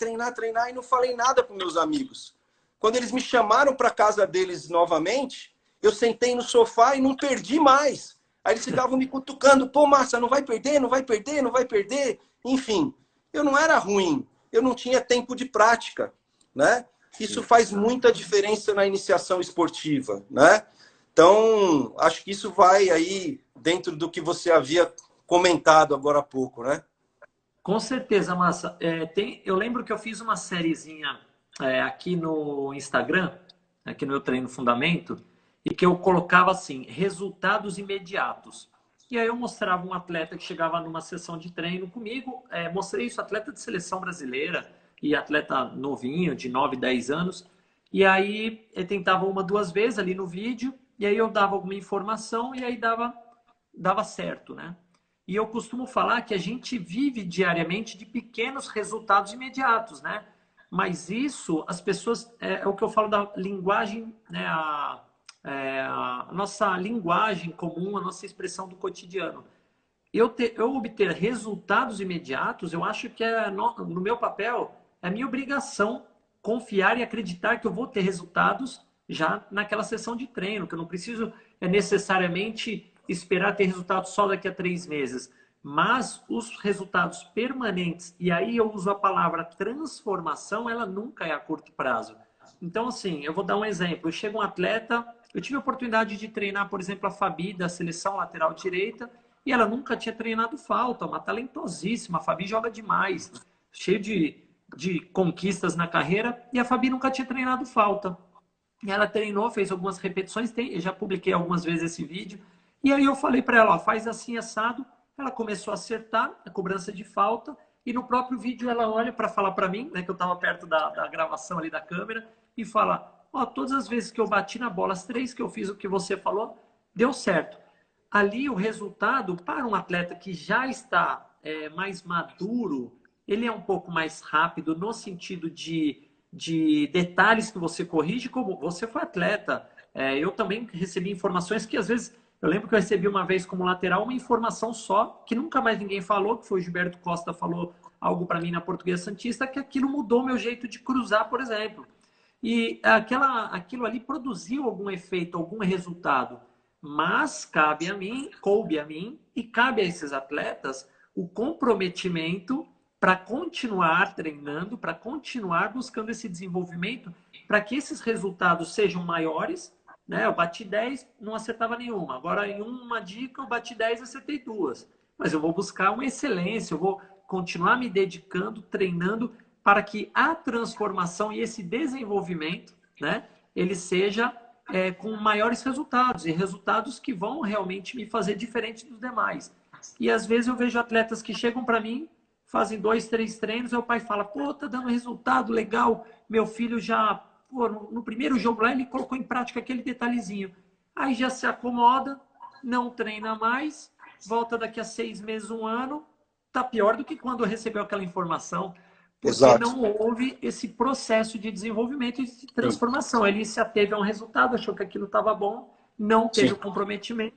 e não falei nada para meus amigos. Quando eles me chamaram para a casa deles novamente, eu sentei no sofá e não perdi mais. Aí eles ficavam me cutucando, pô, Massa, não vai perder, não vai perder, não vai perder. Enfim, eu não era ruim, eu não tinha tempo de prática, né? Isso faz muita diferença na iniciação esportiva, né? Então, acho que isso vai aí dentro do que você havia comentado agora há pouco, né? Com certeza, Massa. Eu lembro que eu fiz uma sériezinha aqui no Instagram, aqui no meu treino Fundamento, e que eu colocava assim, resultados imediatos. E aí eu mostrava um atleta que chegava numa sessão de treino comigo, mostrei isso, atleta de seleção brasileira e atleta novinho, de 9, 10 anos, e aí eu tentava 1, 2 vezes ali no vídeo, e aí eu dava alguma informação e aí dava certo, né? E eu costumo falar que a gente vive diariamente de pequenos resultados imediatos, né? Mas isso, as pessoas, é o que eu falo da linguagem, né? A nossa linguagem comum, a nossa expressão do cotidiano. Eu obter resultados imediatos, eu acho que no meu papel, é minha obrigação confiar e acreditar que eu vou ter resultados já naquela sessão de treino, que eu não preciso é necessariamente esperar ter resultado só daqui a 3 meses. Mas os resultados permanentes, e aí eu uso a palavra transformação, ela nunca é a curto prazo. Então, assim, eu vou dar um exemplo. Chega um atleta, eu tive a oportunidade de treinar, por exemplo, a Fabi da seleção lateral direita, e ela nunca tinha treinado falta, uma talentosíssima. A Fabi joga demais, cheio de conquistas na carreira, e a Fabi nunca tinha treinado falta. E ela treinou, fez algumas repetições, eu já publiquei algumas vezes esse vídeo, e aí eu falei para ela, ó, faz assim assado. Ela começou a acertar a cobrança de falta, e no próprio vídeo ela olha para falar para mim, né, que eu estava perto da gravação ali da câmera, e fala, ó, todas as vezes que eu bati na bola, as 3 que eu fiz o que você falou, deu certo. Ali o resultado, para um atleta que já está mais maduro, ele é um pouco mais rápido no sentido de detalhes que você corrige, como você foi atleta. Eu também recebi informações que às vezes, eu lembro que eu recebi uma vez como lateral uma informação só, que nunca mais ninguém falou, que foi o Gilberto Costa falou algo para mim na Portuguesa Santista, que aquilo mudou meu jeito de cruzar, por exemplo. E aquilo ali produziu algum efeito, algum resultado. Mas coube a mim e cabe a esses atletas o comprometimento para continuar treinando, para continuar buscando esse desenvolvimento, para que esses resultados sejam maiores. Né? Eu bati 10, não acertava nenhuma. Agora, em uma dica, eu bati 10, acertei 2. Mas eu vou buscar uma excelência, eu vou continuar me dedicando, treinando, para que a transformação e esse desenvolvimento, né, ele seja com maiores resultados, e resultados que vão realmente me fazer diferente dos demais. E às vezes eu vejo atletas que chegam para mim, fazem 2, 3 treinos, e o pai fala, pô, tá dando resultado legal, meu filho já, pô, no primeiro jogo lá ele colocou em prática aquele detalhezinho. Aí já se acomoda, não treina mais, volta daqui a 6 meses, 1 ano, tá pior do que quando recebeu aquela informação, porque Exato. não houve esse processo de desenvolvimento e de Sim. transformação. Ele se ateve a um resultado, achou que aquilo estava bom, não teve Sim. o comprometimento.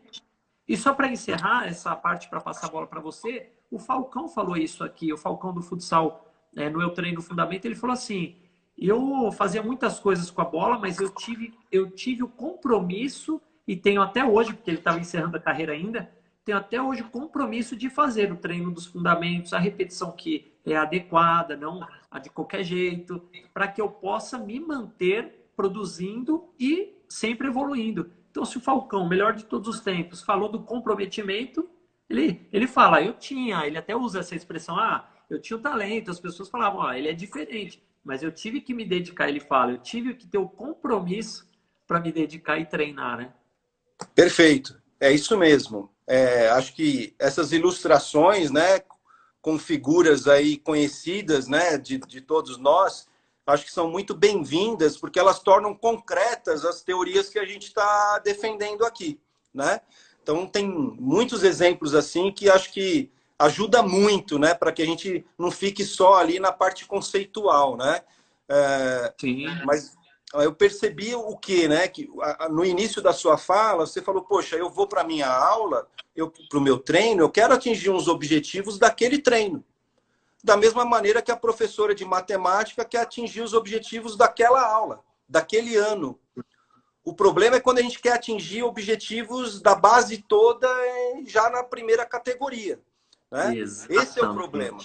E só para encerrar essa parte, para passar a bola para você, o Falcão falou isso aqui, o Falcão do futsal, no Eu Treino Fundamento, ele falou assim, eu fazia muitas coisas com a bola, mas eu tive o compromisso, e tenho até hoje, porque ele estava encerrando a carreira ainda, tenho até hoje o compromisso de fazer o treino dos fundamentos, a repetição que é adequada, não a de qualquer jeito, para que eu possa me manter produzindo e sempre evoluindo. Então, se o Falcão, melhor de todos os tempos, falou do comprometimento, ele fala, ele até usa essa expressão, eu tinha o talento, as pessoas falavam, ele é diferente, mas eu tive que me dedicar, ele fala, eu tive que ter o compromisso para me dedicar e treinar, né? Perfeito, é isso mesmo. Acho que essas ilustrações, né, com figuras aí conhecidas, né, de todos nós, acho que são muito bem-vindas, porque elas tornam concretas as teorias que a gente está defendendo aqui, né? Então, tem muitos exemplos assim que acho que ajuda muito, né, para que a gente não fique só ali na parte conceitual, né? Sim. Mas eu percebi o quê, né? Que no início da sua fala, você falou, poxa, eu vou para a minha aula, para o meu treino, eu quero atingir uns objetivos daquele treino. Da mesma maneira que a professora de matemática quer atingir os objetivos daquela aula, daquele ano. O problema é quando a gente quer atingir objetivos da base toda já na primeira categoria, né? Esse é o problema.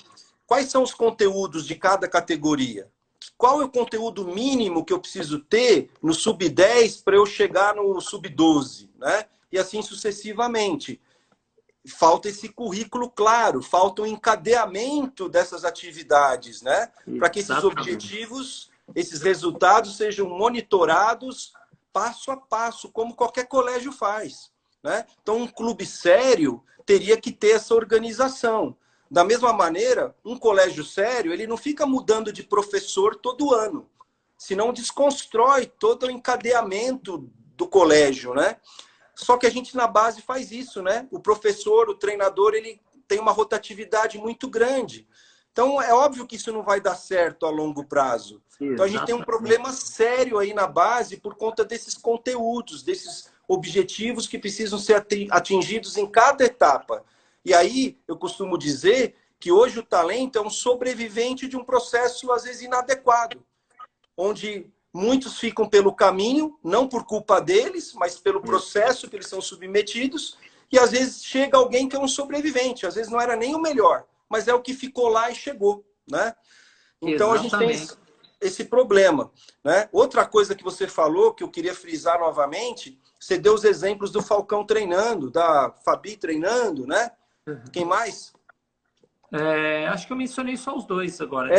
Quais são os conteúdos de cada categoria? Qual é o conteúdo mínimo que eu preciso ter no sub-10 para eu chegar no sub-12, né? E assim sucessivamente. Falta esse currículo claro, falta um encadeamento dessas atividades, né? Para que esses objetivos, esses resultados sejam monitorados passo a passo, como qualquer colégio faz, né? Então, um clube sério teria que ter essa organização. Da mesma maneira, um colégio sério, ele não fica mudando de professor todo ano, senão desconstrói todo o encadeamento do colégio, né? Só que a gente na base faz isso, né? O professor, o treinador, ele tem uma rotatividade muito grande. Então, é óbvio que isso não vai dar certo a longo prazo. Então, a gente tem um problema sério aí na base por conta desses conteúdos, desses objetivos que precisam ser atingidos em cada etapa. E aí, eu costumo dizer que hoje o talento é um sobrevivente de um processo, às vezes, inadequado, onde muitos ficam pelo caminho, não por culpa deles, mas pelo processo que eles são submetidos, e às vezes chega alguém que é um sobrevivente, às vezes não era nem o melhor, mas é o que ficou lá e chegou, né? Então a gente tem esse problema, né? Outra coisa que você falou, que eu queria frisar novamente, você deu os exemplos do Falcão treinando, da Fabi treinando, né? Quem mais? Acho que eu mencionei só os dois agora.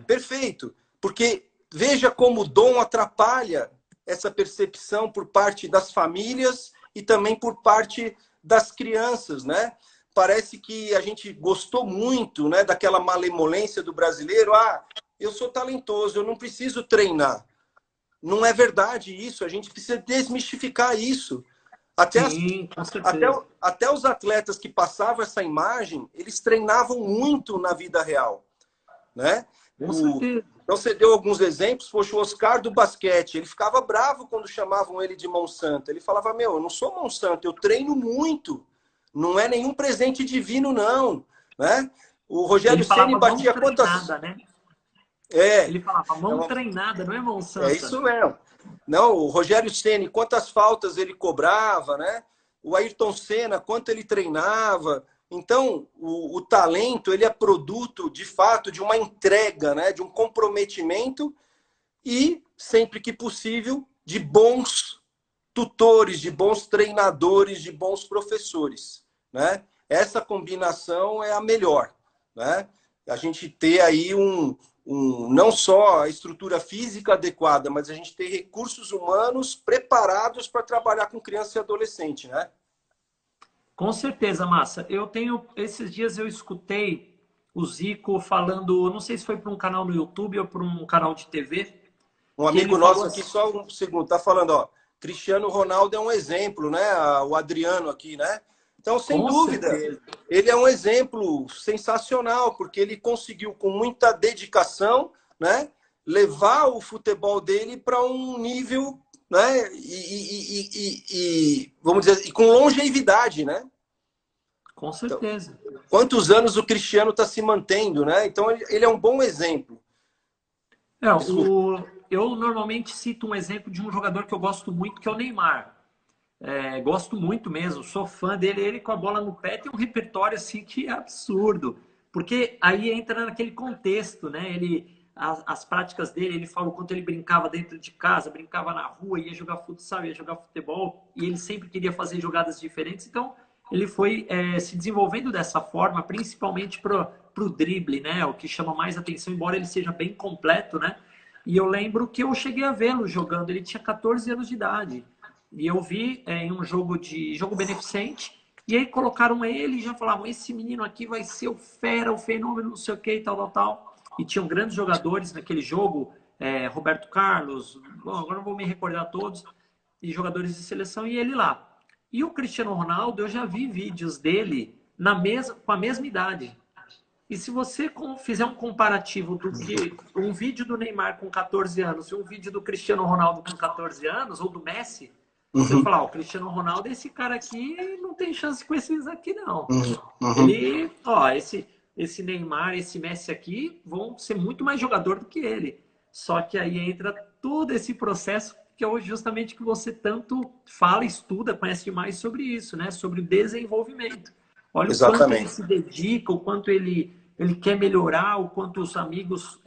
Perfeito. Porque veja como o dom atrapalha essa percepção por parte das famílias e também por parte das crianças, né? Parece que a gente gostou muito, né, daquela malemolência do brasileiro. Ah, eu sou talentoso, eu não preciso treinar. Não é verdade isso, a gente precisa desmistificar isso. Sim, com certeza. Até os atletas que passavam essa imagem, eles treinavam muito na vida real, né? Com certeza. Então você deu alguns exemplos. Poxa, o Oscar do basquete, ele ficava bravo quando chamavam ele de Monsanto. Ele falava, meu, eu não sou Monsanto, eu treino muito. Não é nenhum presente divino, não. Né? O Rogério Ceni batia quantas... Né? É. Ele falava mão treinada, não é Monsanto. É isso mesmo. Não, o Rogério Ceni, quantas faltas ele cobrava, né? O Ayrton Senna, quanto ele treinava. Então, o talento, ele é produto, de fato, de uma entrega, né? De um comprometimento e, sempre que possível, de bons tutores, de bons treinadores, de bons professores, né? Essa combinação é a melhor, né? A gente ter aí não só a estrutura física adequada, mas a gente ter recursos humanos preparados para trabalhar com criança e adolescente, né? Com certeza, Massa. Esses dias eu escutei o Zico falando, não sei se foi para um canal no YouTube ou para um canal de TV. Um amigo nosso aqui, só um segundo, tá falando, ó, Cristiano Ronaldo é um exemplo, né? O Adriano aqui, né? Então, sem dúvida, ele é um exemplo sensacional, porque ele conseguiu, com muita dedicação, né, levar o futebol dele para um nível, né, vamos dizer, e com longevidade, né? Com certeza. Então, quantos anos o Cristiano está se mantendo, né? Então, ele é um bom exemplo. Eu normalmente cito um exemplo de um jogador que eu gosto muito, que é o Neymar. Gosto muito mesmo, sou fã dele. Ele com a bola no pé tem um repertório assim que é absurdo, porque aí entra naquele contexto, né? As práticas dele, ele fala o quanto ele brincava dentro de casa, brincava na rua, ia jogar futsal, ia jogar futebol, e ele sempre queria fazer jogadas diferentes. Então ele foi se desenvolvendo dessa forma, principalmente pro drible, né? O que chama mais atenção, embora ele seja bem completo, né? E eu lembro que eu cheguei a vê-lo jogando, ele tinha 14 anos de idade. E eu vi em um jogo beneficente, e aí colocaram ele e já falavam, esse menino aqui vai ser o fera, o fenômeno, não sei o que, tal. E tinham grandes jogadores naquele jogo, Roberto Carlos, bom, agora não vou me recordar todos, e jogadores de seleção, e ele lá. E o Cristiano Ronaldo, eu já vi vídeos dele com a mesma idade. E se você fizer um comparativo do que um vídeo do Neymar com 14 anos e um vídeo do Cristiano Ronaldo com 14 anos, ou do Messi, você vai falar, o Cristiano Ronaldo, esse cara aqui não tem chance com esses aqui, não. Esse Neymar, esse Messi aqui vão ser muito mais jogador do que ele. Só que aí entra todo esse processo que é justamente que você tanto fala, estuda, conhece demais sobre isso, né? Sobre o desenvolvimento. Olha o quanto ele se dedica, o quanto ele quer melhorar, o quanto os amigos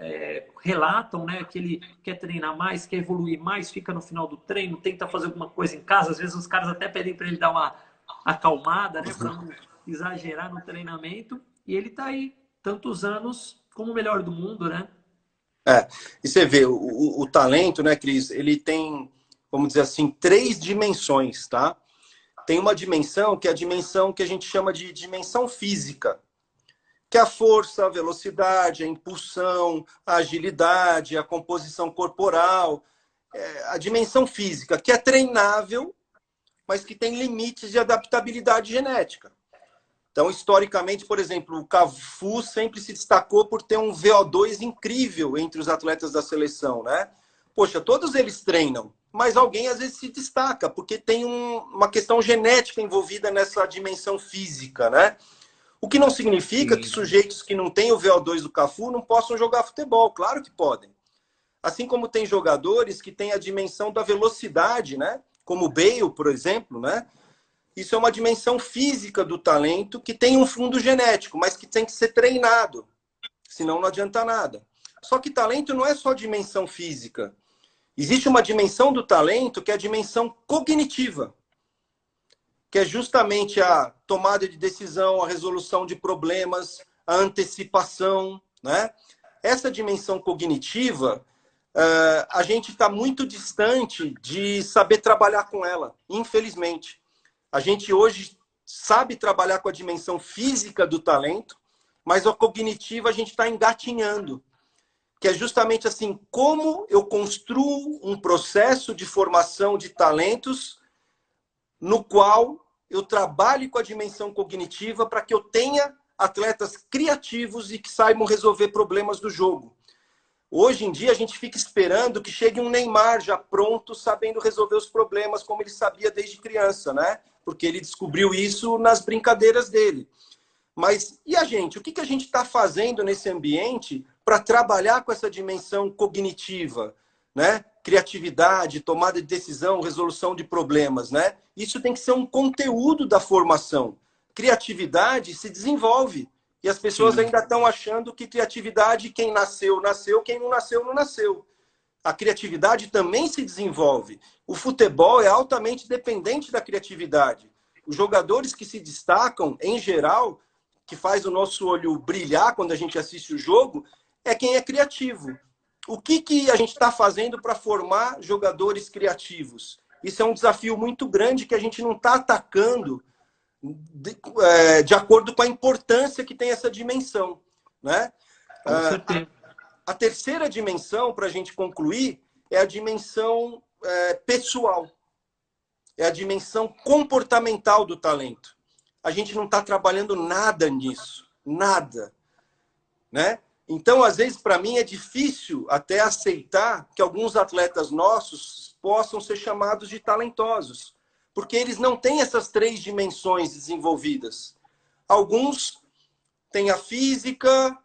relatam, né, que ele quer treinar mais, quer evoluir mais, fica no final do treino, tenta fazer alguma coisa em casa. Às vezes os caras até pedem para ele dar uma acalmada, né, para não exagerar no treinamento. E ele está aí, tantos anos, como o melhor do mundo, né? E você vê, o talento, né, Cris, ele tem, vamos dizer assim, 3 dimensões, tá? Tem uma dimensão que é a dimensão que a gente chama de dimensão física, que é a força, a velocidade, a impulsão, a agilidade, a composição corporal, a dimensão física, que é treinável, mas que tem limites de adaptabilidade genética. Então, historicamente, por exemplo, o Cafu sempre se destacou por ter um VO2 incrível entre os atletas da seleção, né? Poxa, todos eles treinam, mas alguém às vezes se destaca, porque tem uma questão genética envolvida nessa dimensão física, né? O que não significa que sujeitos que não têm o VO2 do Cafu não possam jogar futebol. Claro que podem. Assim como tem jogadores que têm a dimensão da velocidade, né? Como o Bale, por exemplo, né? Isso é uma dimensão física do talento que tem um fundo genético, mas que tem que ser treinado, senão não adianta nada. Só que talento não é só dimensão física. Existe uma dimensão do talento que é a dimensão cognitiva, que é justamente a tomada de decisão, a resolução de problemas, a antecipação, né? Essa dimensão cognitiva, a gente está muito distante de saber trabalhar com ela, infelizmente. A gente hoje sabe trabalhar com a dimensão física do talento, mas a cognitiva a gente está engatinhando, que é justamente assim, como eu construo um processo de formação de talentos no qual eu trabalhe com a dimensão cognitiva para que eu tenha atletas criativos e que saibam resolver problemas do jogo. Hoje em dia, a gente fica esperando que chegue um Neymar já pronto, sabendo resolver os problemas como ele sabia desde criança, né? Porque ele descobriu isso nas brincadeiras dele. Mas e a gente? O que a gente está fazendo nesse ambiente para trabalhar com essa dimensão cognitiva, né? Criatividade, tomada de decisão, resolução de problemas, né? Isso tem que ser um conteúdo da formação. Criatividade se desenvolve. E as pessoas ainda estão achando que criatividade, quem nasceu, nasceu, quem não nasceu, não nasceu. A criatividade também se desenvolve. O futebol é altamente dependente da criatividade. Os jogadores que se destacam, em geral, que faz o nosso olho brilhar quando a gente assiste o jogo, é quem é criativo. O que a gente está fazendo para formar jogadores criativos? Isso é um desafio muito grande que a gente não está atacando de acordo com a importância que tem essa dimensão, né? Com certeza. A terceira dimensão, para a gente concluir, é a dimensão pessoal. É a dimensão comportamental do talento. A gente não está trabalhando nada nisso. Nada. Né? Então, às vezes, para mim, é difícil até aceitar que alguns atletas nossos possam ser chamados de talentosos. Porque eles não têm essas três dimensões desenvolvidas. Alguns têm a física,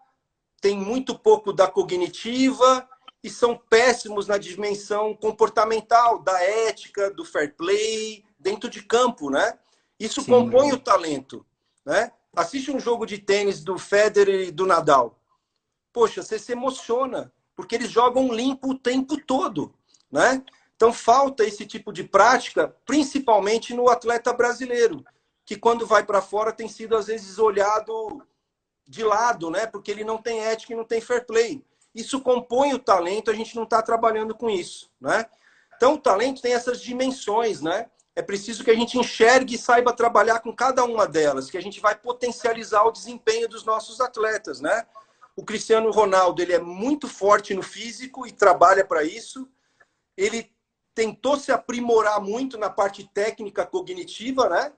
têm muito pouco da cognitiva e são péssimos na dimensão comportamental, da ética, do fair play, dentro de campo, né? Isso Sim. compõe o talento, né? Assiste um jogo de tênis do Federer e do Nadal. Poxa, você se emociona, porque eles jogam limpo o tempo todo, né? Então, falta esse tipo de prática, principalmente no atleta brasileiro, que quando vai para fora tem sido, às vezes, olhado de lado, né? Porque ele não tem ética e não tem fair play. Isso compõe o talento, a gente não está trabalhando com isso, né? Então, o talento tem essas dimensões, né? É preciso que a gente enxergue e saiba trabalhar com cada uma delas, que a gente vai potencializar o desempenho dos nossos atletas, né? O Cristiano Ronaldo, ele é muito forte no físico e trabalha para isso. Ele tentou se aprimorar muito na parte técnica cognitiva, né?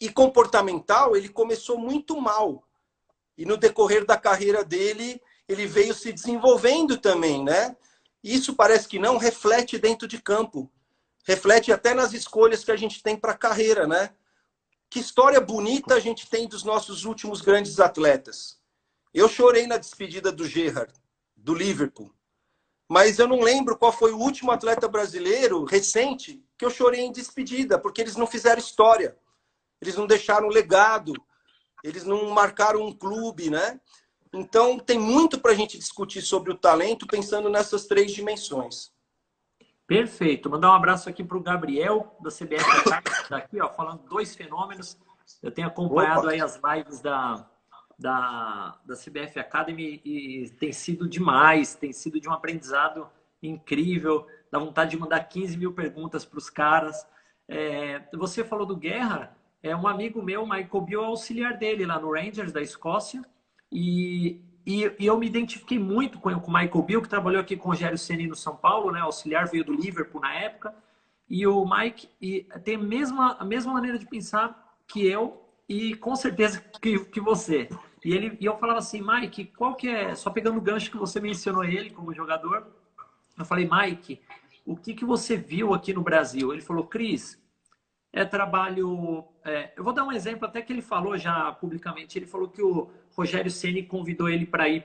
E comportamental, ele começou muito mal. E no decorrer da carreira dele, ele veio se desenvolvendo também, né? Isso parece que não reflete dentro de campo. Reflete até nas escolhas que a gente tem para a carreira, né? Que história bonita a gente tem dos nossos últimos grandes atletas. Eu chorei na despedida do Gerrard, do Liverpool. Mas eu não lembro qual foi o último atleta brasileiro recente que eu chorei em despedida, porque eles não fizeram história. Eles não deixaram legado. Eles não marcaram um clube, né? Então, tem muito para a gente discutir sobre o talento pensando nessas três dimensões. Perfeito. Mandar um abraço aqui para o Gabriel, da CBF Academy, daqui, ó, falando dois fenômenos. Eu tenho acompanhado aí as lives da CBF Academy e tem sido demais, tem sido de um aprendizado incrível. Dá vontade de mandar 15 mil perguntas para os caras. Você falou do Guerra, um amigo meu, Michael Beale, é auxiliar dele lá no Rangers da Escócia. E eu me identifiquei muito com o Michael Beale, que trabalhou aqui com o Rogério Ceni no São Paulo, né? Auxiliar, veio do Liverpool na época. E o Mike tem a mesma maneira de pensar que eu e com certeza que você. E eu falava assim, Mike, qual que é... Só pegando o gancho que você mencionou ele como jogador, eu falei, Mike, o que você viu aqui no Brasil? Ele falou, Cris, trabalho... eu vou dar um exemplo até que ele falou já publicamente. Ele falou que o Rogério Ceni convidou ele para ir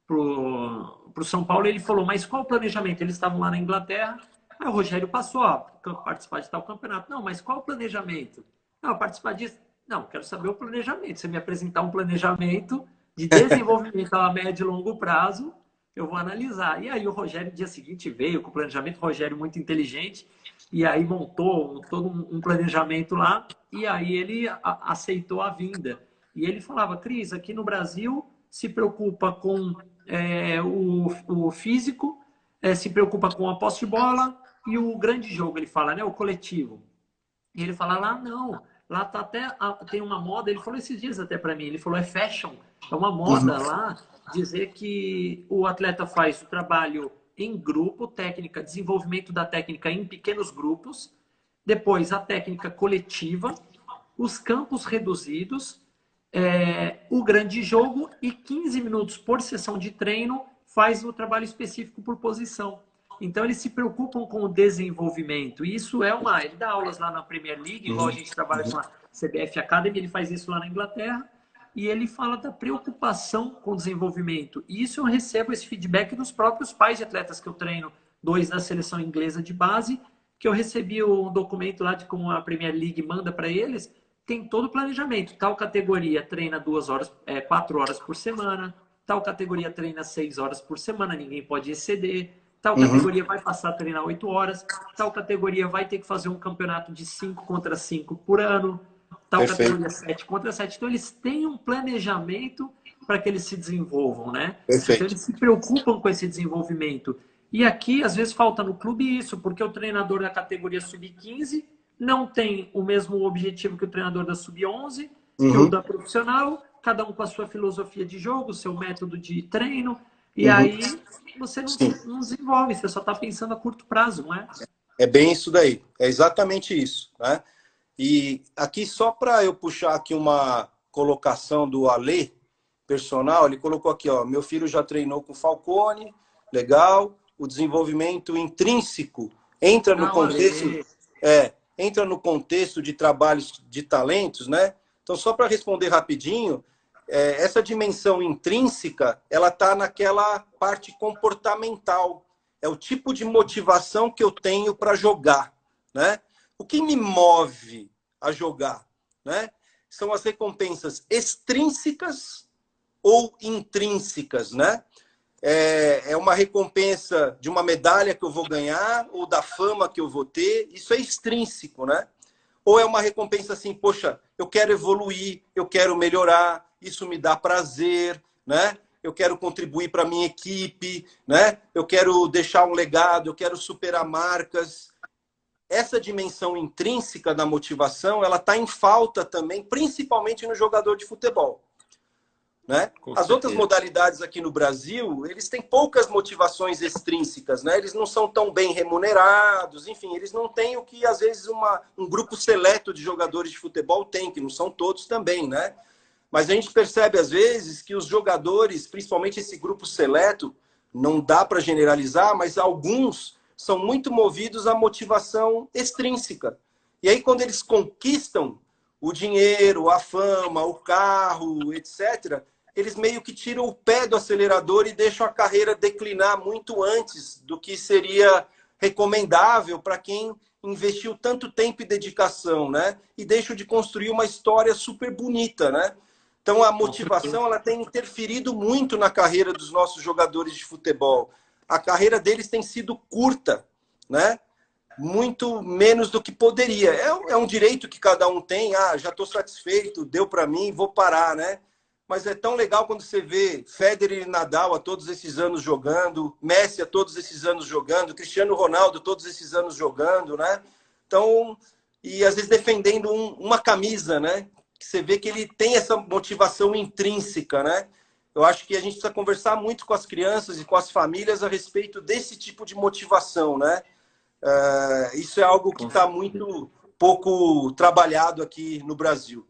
pro São Paulo, ele falou, mas qual o planejamento? Eles estavam lá na Inglaterra, aí o Rogério passou, ó, participar de tal campeonato. Não, mas qual o planejamento? Não, participar disso. Não, quero saber o planejamento. Você me apresentar um planejamento de desenvolvimento a médio e longo prazo, eu vou analisar. E aí o Rogério, no dia seguinte, veio com o planejamento, o Rogério muito inteligente, e aí montou todo um planejamento lá, e aí ele aceitou a vinda. E ele falava, Cris, aqui no Brasil se preocupa com o físico, se preocupa com a posse de bola e o grande jogo, ele fala, né, o coletivo. E ele fala, lá não, lá tá até, tem uma moda, ele falou esses dias até para mim, ele falou, é fashion, é uma moda lá, dizer que o atleta faz o trabalho em grupo, técnica, desenvolvimento da técnica em pequenos grupos, depois a técnica coletiva, os campos reduzidos, o grande jogo e 15 minutos por sessão de treino faz o trabalho específico por posição. Então, eles se preocupam com o desenvolvimento. E isso ele dá aulas lá na Premier League, igual a gente trabalha com a CBF Academy, ele faz isso lá na Inglaterra, e ele fala da preocupação com o desenvolvimento. E isso eu recebo esse feedback dos próprios pais de atletas que eu treino, 2 da seleção inglesa de base, que eu recebi um documento lá de como a Premier League manda para eles, tem todo o planejamento. Tal categoria treina 4 horas por semana, tal categoria treina 6 horas por semana, ninguém pode exceder, tal categoria vai passar a treinar 8 horas, tal categoria vai ter que fazer um campeonato de 5 contra 5 por ano, tal categoria 7 contra 7. Então, eles têm um planejamento para que eles se desenvolvam, né? Perfeito. Então, eles se preocupam com esse desenvolvimento. E aqui, às vezes, falta no clube isso, porque o treinador da categoria sub-15 não tem o mesmo objetivo que o treinador da sub-11, que o da profissional, cada um com a sua filosofia de jogo, seu método de treino, e aí você não desenvolve, você só está pensando a curto prazo, não é? É bem isso daí, é exatamente isso, né? E aqui, só para eu puxar aqui uma colocação do Alê, personal, ele colocou aqui, ó, meu filho já treinou com Falcone, legal, o desenvolvimento intrínseco entra no contexto, entra no contexto de trabalhos de talentos, né? Então, só para responder rapidinho, essa dimensão intrínseca, ela está naquela parte comportamental, é o tipo de motivação que eu tenho para jogar, né? O que me move a jogar, né? São as recompensas extrínsecas ou intrínsecas, né? É uma recompensa de uma medalha que eu vou ganhar ou da fama que eu vou ter, isso é extrínseco, né? Ou é uma recompensa assim, poxa, eu quero evoluir, eu quero melhorar, isso me dá prazer, né? Eu quero contribuir para a minha equipe, né? Eu quero deixar um legado, eu quero superar marcas. Essa dimensão intrínseca da motivação, ela está em falta também, principalmente no jogador de futebol. Né? As outras modalidades aqui no Brasil, eles têm poucas motivações extrínsecas, né? Eles não são tão bem remunerados, enfim, eles não têm o que às vezes um grupo seleto de jogadores de futebol tem, que não são todos também, né? Mas a gente percebe às vezes que os jogadores, principalmente esse grupo seleto, não dá para generalizar, mas alguns são muito movidos à motivação extrínseca. E aí quando eles conquistam o dinheiro, a fama, o carro, etc., eles meio que tiram o pé do acelerador e deixam a carreira declinar muito antes do que seria recomendável para quem investiu tanto tempo e dedicação, né? E deixam de construir uma história super bonita, né? Então, a motivação ela tem interferido muito na carreira dos nossos jogadores de futebol. A carreira deles tem sido curta, né? Muito menos do que poderia. É um direito que cada um tem. Ah, já estou satisfeito, deu para mim, vou parar, né? Mas é tão legal quando você vê Federer e Nadal há todos esses anos jogando, Messi há todos esses anos jogando, Cristiano Ronaldo todos esses anos jogando, né? Então, e às vezes defendendo uma camisa, né? Que você vê que ele tem essa motivação intrínseca, né? Eu acho que a gente precisa conversar muito com as crianças e com as famílias a respeito desse tipo de motivação, né? Isso é algo que está muito pouco trabalhado aqui no Brasil.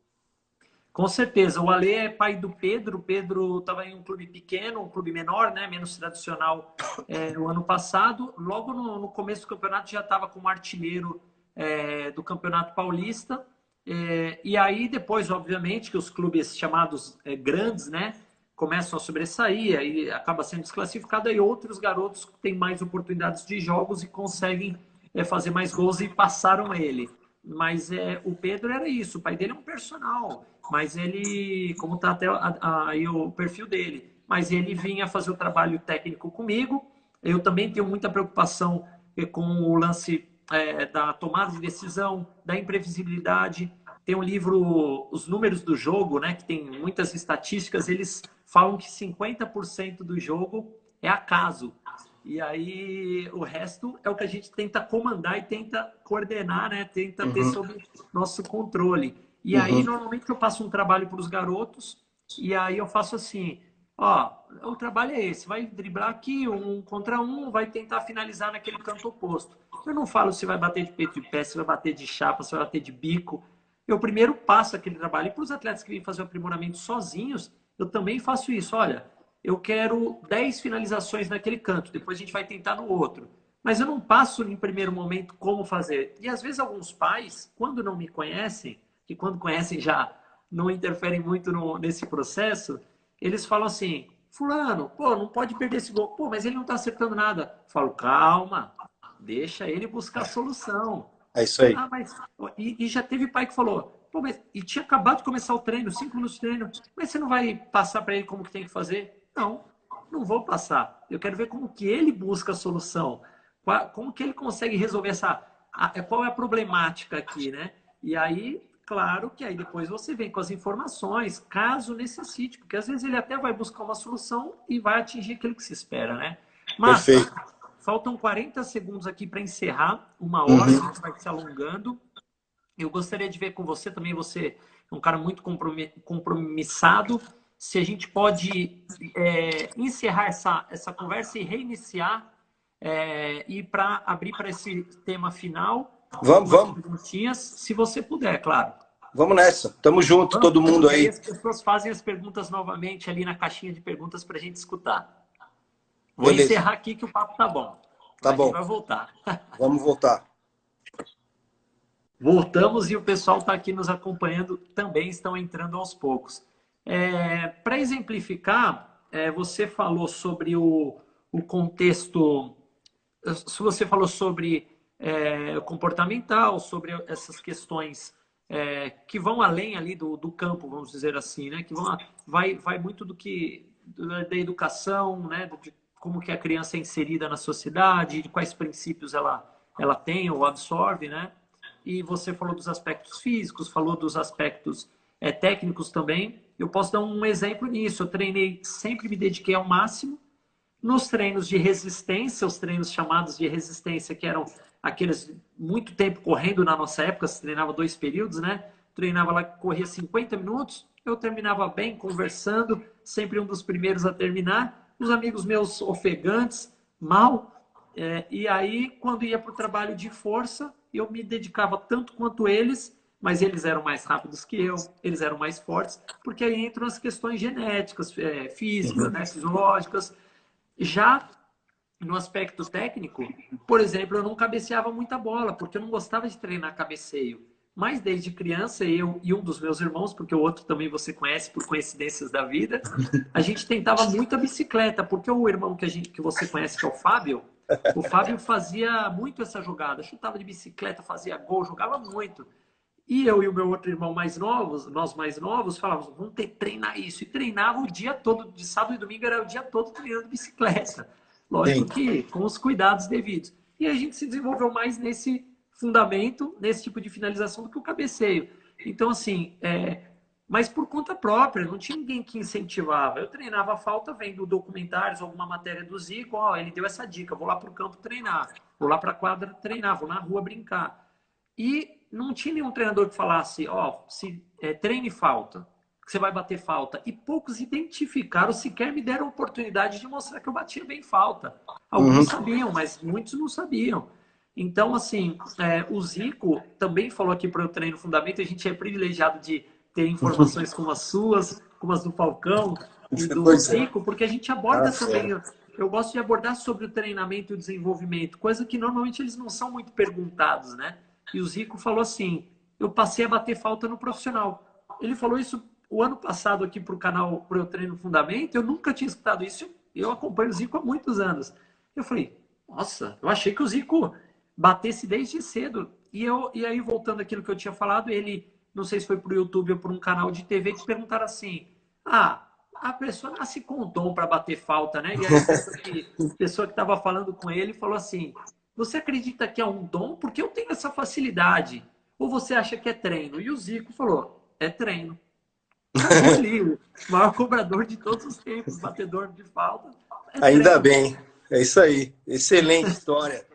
Com certeza. O Ale é pai do Pedro. O Pedro estava em um clube pequeno, um clube menor, né? Menos tradicional no ano passado. Logo no começo do campeonato já estava como artilheiro do Campeonato Paulista. E aí depois, obviamente, que os clubes chamados grandes, né? começam a sobressair, aí acaba sendo desclassificado, e outros garotos têm mais oportunidades de jogos e conseguem fazer mais gols e passaram ele. Mas o Pedro era isso, o pai dele é um personal, mas ele, como está até aí o perfil dele, mas ele vinha fazer o trabalho técnico comigo. Eu também tenho muita preocupação com o lance da tomada de decisão, da imprevisibilidade. Tem um livro, Os Números do Jogo, né, que tem muitas estatísticas, eles falam que 50% do jogo é acaso. E aí o resto é o que a gente tenta comandar e tenta coordenar, né? Tenta ter Uhum, sob nosso controle. E aí, uhum, normalmente, eu passo um trabalho para os garotos, e aí eu faço assim: ó, o trabalho é esse, vai driblar aqui, um contra um, vai tentar finalizar naquele canto oposto. Eu não falo se vai bater de peito e pé, se vai bater de chapa, se vai bater de bico. Eu primeiro passo aquele trabalho. E para os atletas que vêm fazer o aprimoramento sozinhos, eu também faço isso. Olha, eu quero 10 finalizações naquele canto, depois a gente vai tentar no outro. Mas eu não passo em primeiro momento como fazer. E às vezes alguns pais, quando não me conhecem, que quando conhecem já não interferem muito nesse processo, eles falam assim: Fulano, pô, não pode perder esse gol. Pô, mas ele não está acertando nada. Eu falo: calma, deixa ele buscar a solução. é isso aí. Ah, mas. E já teve pai que falou: pô, mas. E tinha acabado de começar o treino, 5 minutos de treino. Mas você não vai passar para ele como que tem que fazer? Não, não vou passar. Eu quero ver como que ele busca a solução. Como que ele consegue resolver qual é a problemática aqui, né? E aí, claro que aí depois você vem com as informações, caso necessite, porque às vezes ele até vai buscar uma solução e vai atingir aquilo que se espera, né? Massa. Perfeito. Faltam 40 segundos aqui para encerrar, 1 hora, a Uhum. gente vai se alongando. Eu gostaria de ver com você também, você é um cara muito compromissado. Se a gente pode encerrar essa conversa e reiniciar, e para abrir para esse tema final, Vamos, algumas vamos. perguntinhas, se você puder, claro. Vamos nessa. Tamo junto, Vamos? todo mundo E aí aí. as pessoas fazem as perguntas novamente ali na caixinha de perguntas para a gente escutar. Vou Beleza. encerrar aqui que o papo tá bom. Tá A gente bom. vai voltar. Vamos voltar. Voltamos e o pessoal está aqui nos acompanhando, também estão entrando aos poucos. Para exemplificar, você falou sobre o contexto, se você falou sobre comportamental, sobre essas questões que vão além ali do campo, vamos dizer assim, né? Que vai muito da educação, né? De como que a criança é inserida na sociedade, de quais princípios ela tem ou absorve, né? E você falou dos aspectos físicos, falou dos aspectos técnicos também. Eu posso dar um exemplo nisso. Eu treinei, sempre me dediquei ao máximo nos treinos de resistência, os treinos chamados de resistência, que eram aqueles muito tempo correndo na nossa época, se treinava 2 períodos, né? Treinava lá, corria 50 minutos, eu terminava bem, conversando, sempre um dos primeiros a terminar. Os amigos meus ofegantes, mal. E aí, quando ia para o trabalho de força, eu me dedicava tanto quanto eles, mas eles eram mais rápidos que eu, eles eram mais fortes, porque aí entram as questões genéticas, físicas, Uhum. né, fisiológicas. Já no aspecto técnico, por exemplo, eu não cabeceava muita bola, porque eu não gostava de treinar cabeceio. Mas desde criança, eu e um dos meus irmãos, porque o outro também você conhece por coincidências da vida, a gente tentava muito a bicicleta, porque o irmão que você conhece, que é o Fábio fazia muito essa jogada, chutava de bicicleta, fazia gol, jogava muito. E eu e o meu outro irmão mais novos, nós mais novos, falávamos: vamos ter que treinar isso. E treinava o dia todo, de sábado e domingo era o dia todo treinando bicicleta. Lógico Sim. que com os cuidados devidos. E a gente se desenvolveu mais nesse fundamento, nesse tipo de finalização do que o cabeceio. Então, assim, mas por conta própria, não tinha ninguém que incentivava. Eu treinava a falta vendo documentários, alguma matéria do Zico, ó, ele deu essa dica, vou lá para o campo treinar, vou lá para a quadra treinar, vou na rua brincar. E não tinha nenhum treinador que falasse, ó, treine falta, que você vai bater falta. E poucos identificaram, sequer me deram a oportunidade de mostrar que eu batia bem falta. Uhum. Alguns sabiam, mas muitos não sabiam. Então, assim, o Zico também falou aqui para o treino fundamento, a gente é privilegiado de ter informações como as suas, como as do Falcão e do Pois é. Zico, porque a gente Tá aborda também. certo. Eu gosto de abordar sobre o treinamento e o desenvolvimento, coisa que normalmente eles não são muito perguntados, né? E o Zico falou assim: eu passei a bater falta no profissional. Ele falou isso o ano passado aqui para o canal Pro Eu Treino Fundamento, eu nunca tinha escutado isso. Eu acompanho o Zico há muitos anos. Eu falei, nossa, eu achei que o Zico batesse desde cedo. E aí, voltando àquilo que eu tinha falado, ele, não sei se foi para o YouTube ou por um canal de TV, que perguntaram assim, a pessoa nasce com o dom para bater falta, né? E aí a pessoa que estava falando com ele falou assim, você acredita que é um dom? Porque eu tenho essa facilidade. Ou você acha que é treino? E o Zico falou, é treino. Acabou ali, o maior cobrador de todos os tempos, batedor de falta, é Ainda treino. bem. É isso aí. Excelente história.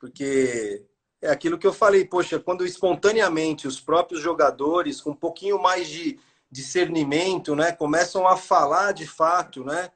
Porque é aquilo que eu falei, poxa, quando espontaneamente os próprios jogadores, com um pouquinho mais de discernimento, né, começam a falar de fato, né,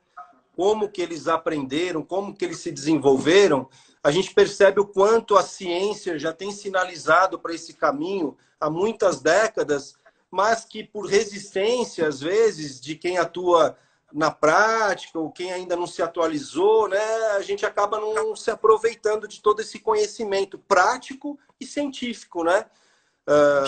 como que eles aprenderam, como que eles se desenvolveram, a gente percebe o quanto a ciência já tem sinalizado para esse caminho há muitas décadas, mas que por resistência, às vezes, de quem atua na prática ou quem ainda não se atualizou, né, a gente acaba não se aproveitando de todo esse conhecimento prático e científico, né?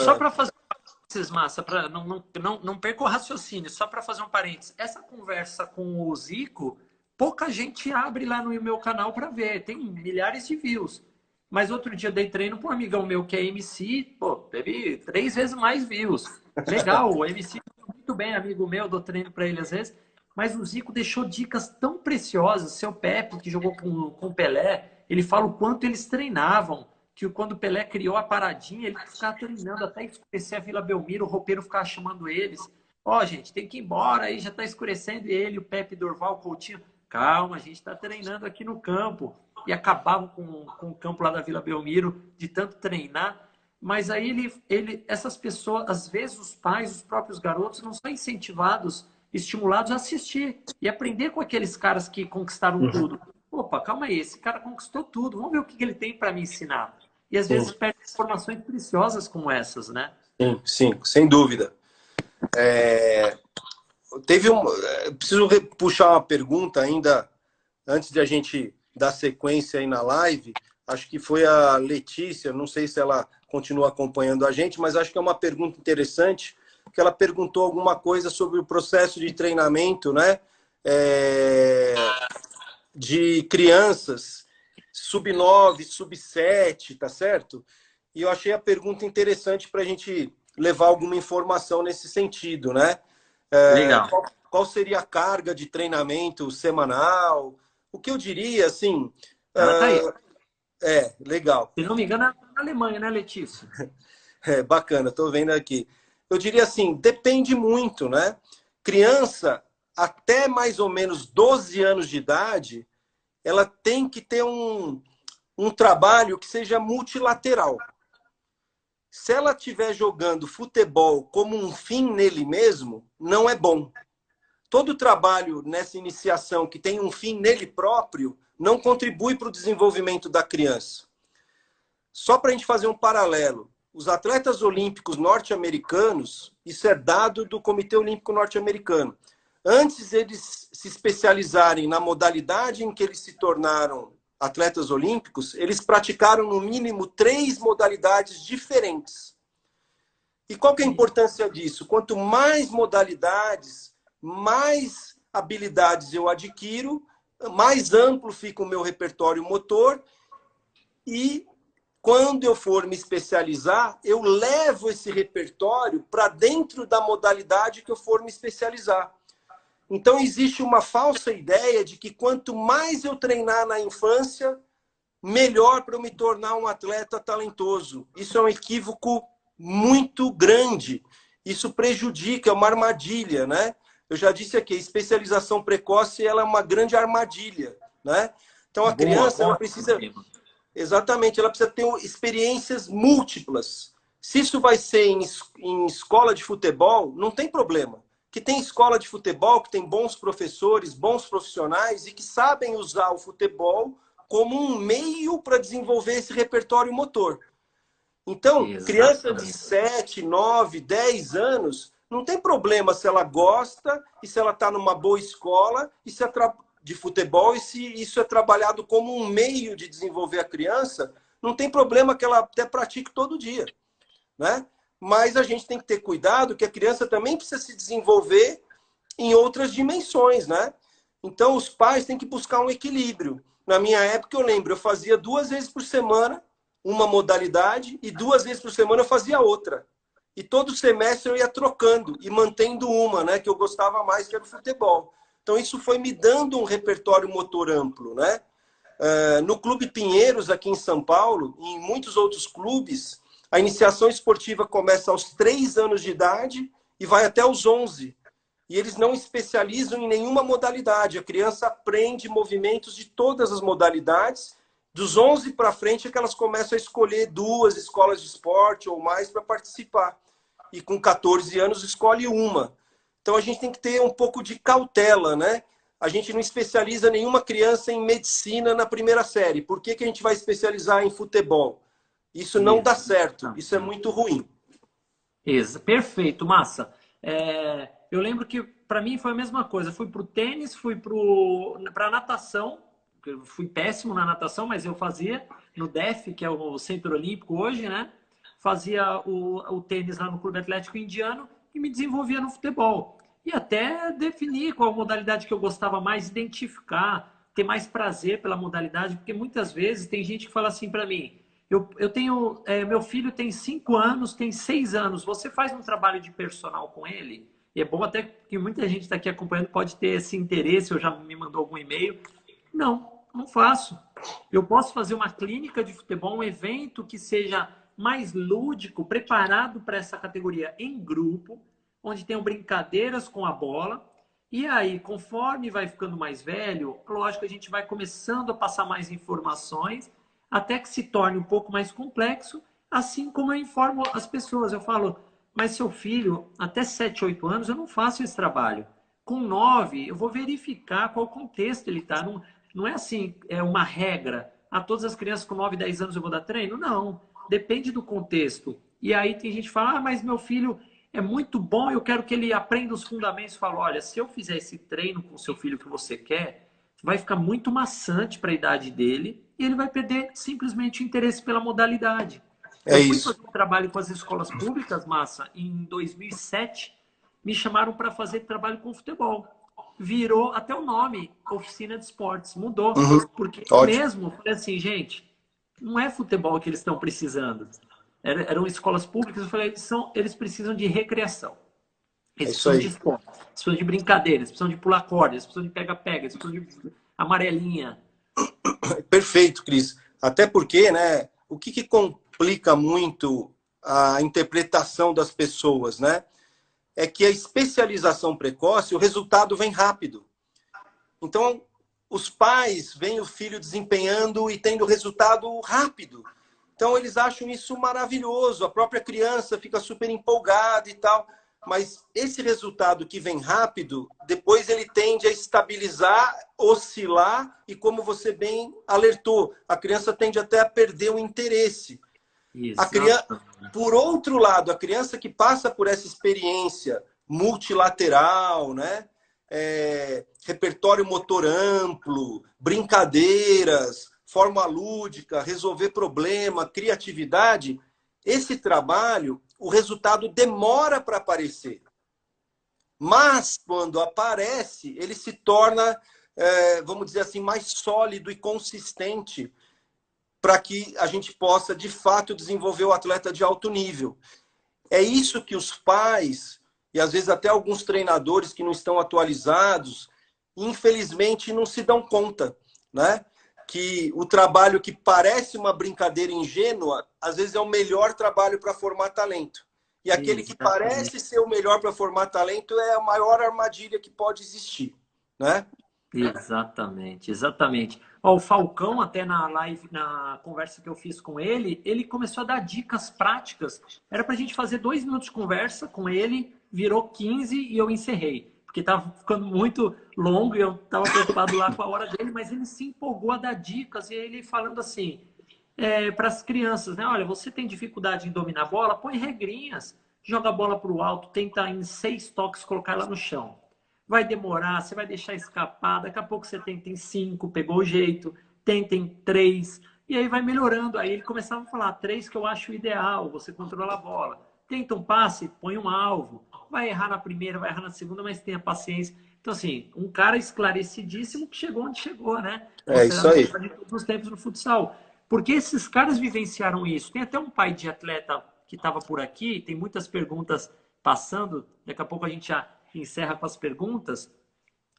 Só para fazer um parênteses, Massa, para não perca o raciocínio, só para fazer um parênteses. Essa conversa com o Zico, pouca gente abre lá no meu canal para ver, tem milhares de views. Mas outro dia eu dei treino para um amigão meu que é MC, pô, teve 3 vezes mais views. Legal, o MC muito bem, amigo meu, dou treino para ele às vezes. Mas o Zico deixou dicas tão preciosas. Seu Pepe, que jogou com o Pelé, ele fala o quanto eles treinavam. Que quando o Pelé criou a paradinha, ele ficava treinando até escurecer a Vila Belmiro, o roupeiro ficava chamando eles. Ó, gente, tem que ir embora aí, já está escurecendo. E ele, o Pepe, Dorval, o Coutinho, calma, a gente está treinando aqui no campo. E acabavam com o campo lá da Vila Belmiro, de tanto treinar. Mas aí essas pessoas, às vezes os pais, os próprios garotos, não são incentivados, estimulados a assistir e aprender com aqueles caras que conquistaram tudo. Opa, calma aí, esse cara conquistou tudo, vamos ver o que ele tem para me ensinar. E às vezes perde informações preciosas como essas, né? Sim, sim, sem dúvida. Preciso puxar uma pergunta ainda, antes de a gente dar sequência aí na live. Acho que foi a Letícia, não sei se ela continua acompanhando a gente, mas acho que é uma pergunta interessante, que ela perguntou alguma coisa sobre o processo de treinamento, né? De crianças sub-9, sub-7, tá certo? E eu achei a pergunta interessante para a gente levar alguma informação nesse sentido, né? Legal. Qual seria a carga de treinamento semanal? O que eu diria, assim... Ela tá aí. Legal. Se não me engano, ela tá na Alemanha, né, Letícia? Bacana, estou vendo aqui. Eu diria assim, depende muito, né? Criança, até mais ou menos 12 anos de idade, ela tem que ter um trabalho que seja multilateral. Se ela estiver jogando futebol como um fim nele mesmo, não é bom. Todo trabalho nessa iniciação que tem um fim nele próprio não contribui para o desenvolvimento da criança. Só para a gente fazer um paralelo, os atletas olímpicos norte-americanos, isso é dado do Comitê Olímpico Norte-Americano. Antes eles se especializarem na modalidade em que eles se tornaram atletas olímpicos, eles praticaram no mínimo 3 modalidades diferentes. E qual que é a importância disso? Quanto mais modalidades, mais habilidades eu adquiro, mais amplo fica o meu repertório motor e quando eu for me especializar, eu levo esse repertório para dentro da modalidade que eu for me especializar. Então, existe uma falsa ideia de que quanto mais eu treinar na infância, melhor para eu me tornar um atleta talentoso. Isso é um equívoco muito grande. Isso prejudica, é uma armadilha, né? Eu já disse aqui, a especialização precoce ela é uma grande armadilha, né? Então, a criança ela precisa... Exatamente, ela precisa ter experiências múltiplas. Se isso vai ser em escola de futebol, não tem problema. Que tem escola de futebol, que tem bons professores, bons profissionais e que sabem usar o futebol como um meio para desenvolver esse repertório motor. Então, criança de 7, 9, 10 anos, não tem problema se ela gosta e se ela está numa boa escola e se de futebol e se isso é trabalhado como um meio de desenvolver a criança, não tem problema que ela até pratique todo dia, né? mas a gente tem que ter cuidado que a criança também precisa se desenvolver em outras dimensões, né? Então, os pais têm que buscar um equilíbrio. Na minha época, eu lembro, eu fazia 2 vezes por semana uma modalidade e 2 vezes por semana eu fazia outra. E todo semestre eu ia trocando e mantendo uma, né, que eu gostava mais, que era o futebol. Então, isso foi me dando um repertório motor amplo, né? No Clube Pinheiros, aqui em São Paulo, e em muitos outros clubes, a iniciação esportiva começa aos 3 anos de idade e vai até os 11. E eles não especializam em nenhuma modalidade. A criança aprende movimentos de todas as modalidades. Dos 11 para frente é que elas começam a escolher 2 escolas de esporte ou mais para participar. E com 14 anos escolhe uma. Então a gente tem que ter um pouco de cautela, né? A gente não especializa nenhuma criança em medicina na primeira série. Por que a gente vai especializar em futebol? Isso não dá certo. Isso é muito ruim. Perfeito, massa. Eu lembro que para mim foi a mesma coisa. Fui para o tênis, fui para a natação. Eu fui péssimo na natação, mas eu fazia no DEF, que é o Centro Olímpico hoje, né? Fazia o tênis lá no Clube Atlético Indiano e me desenvolvia no futebol. E até definir qual modalidade que eu gostava mais, identificar, ter mais prazer pela modalidade, porque muitas vezes tem gente que fala assim para mim: eu tenho, meu filho tem 5 anos, tem 6 anos, você faz um trabalho de personal com ele? E é bom até que muita gente está aqui acompanhando, pode ter esse interesse, ou já me mandou algum e-mail. Não, não faço. Eu posso fazer uma clínica de futebol, um evento que seja mais lúdico, preparado para essa categoria em grupo, onde tenham brincadeiras com a bola. E aí, conforme vai ficando mais velho, lógico, a gente vai começando a passar mais informações, até que se torne um pouco mais complexo, assim como eu informo as pessoas. Eu falo, mas seu filho, até 7, 8 anos, eu não faço esse trabalho. Com 9, eu vou verificar qual contexto ele está. Não é assim, é uma regra. A todas as crianças com 9, 10 anos eu vou dar treino? Não. Depende do contexto. E aí tem gente que fala, mas meu filho é muito bom, eu quero que ele aprenda os fundamentos. Eu falo, olha, se eu fizer esse treino com o seu filho que você quer, vai ficar muito maçante para a idade dele e ele vai perder simplesmente o interesse pela modalidade. É Eu fui isso. fazer um trabalho com as escolas públicas, Massa, em 2007, me chamaram para fazer trabalho com futebol. Virou até o nome, Oficina de Esportes, mudou. Uhum. Porque eu Ótimo. mesmo falei assim, gente, não é futebol que eles estão precisando. Eram escolas públicas, eu falei, eles precisam de recreação. É Eles isso precisam de aí. esporte, eles precisam de brincadeira, eles precisam de pular corda, eles precisam de pega-pega, eles precisam de amarelinha. Perfeito, Cris. Até porque, né, o que complica muito a interpretação das pessoas, né, é que a especialização precoce, o resultado vem rápido. Então, os pais veem o filho desempenhando e tendo resultado rápido. Então, eles acham isso maravilhoso. A própria criança fica super empolgada e tal. Mas esse resultado que vem rápido, depois ele tende a estabilizar, oscilar e, como você bem alertou, a criança tende até a perder o interesse. A criança, Exato. por outro lado, a criança que passa por essa experiência multilateral, né? Repertório motor amplo, brincadeiras, forma lúdica, resolver problema, criatividade, esse trabalho, o resultado demora para aparecer. Mas, quando aparece, ele se torna, vamos dizer assim, mais sólido e consistente para que a gente possa, de fato, desenvolver o atleta de alto nível. É isso que os pais, e às vezes até alguns treinadores que não estão atualizados, infelizmente não se dão conta, né? Que o trabalho que parece uma brincadeira ingênua, às vezes é o melhor trabalho para formar talento. E aquele que Exatamente. parece ser o melhor para formar talento é a maior armadilha que pode existir, né? Exatamente, exatamente. Ó, o Falcão, até na live, na conversa que eu fiz com ele começou a dar dicas práticas. Era para a gente fazer 2 minutos de conversa com ele, virou 15 e eu encerrei. Porque estava ficando muito longo e eu estava preocupado lá com a hora dele, mas ele se empolgou a dar dicas e ele falando assim, para as crianças, né? Olha, você tem dificuldade em dominar a bola? Põe regrinhas. Joga a bola para o alto, tenta em 6 toques colocar ela no chão. Vai demorar, você vai deixar escapar, daqui a pouco você tenta em 5, pegou o jeito, tenta em 3, e aí vai melhorando. Aí ele começava a falar, 3 que eu acho ideal, você controla a bola. tenta um passe, põe um alvo. Vai errar na primeira, vai errar na segunda, mas tenha paciência. Então, assim, um cara esclarecidíssimo que chegou onde chegou, né? É isso Considerando aí. o de todos os tempos no futsal. Porque esses caras vivenciaram isso. Tem até um pai de atleta que estava por aqui, tem muitas perguntas passando. Daqui a pouco a gente já encerra com as perguntas.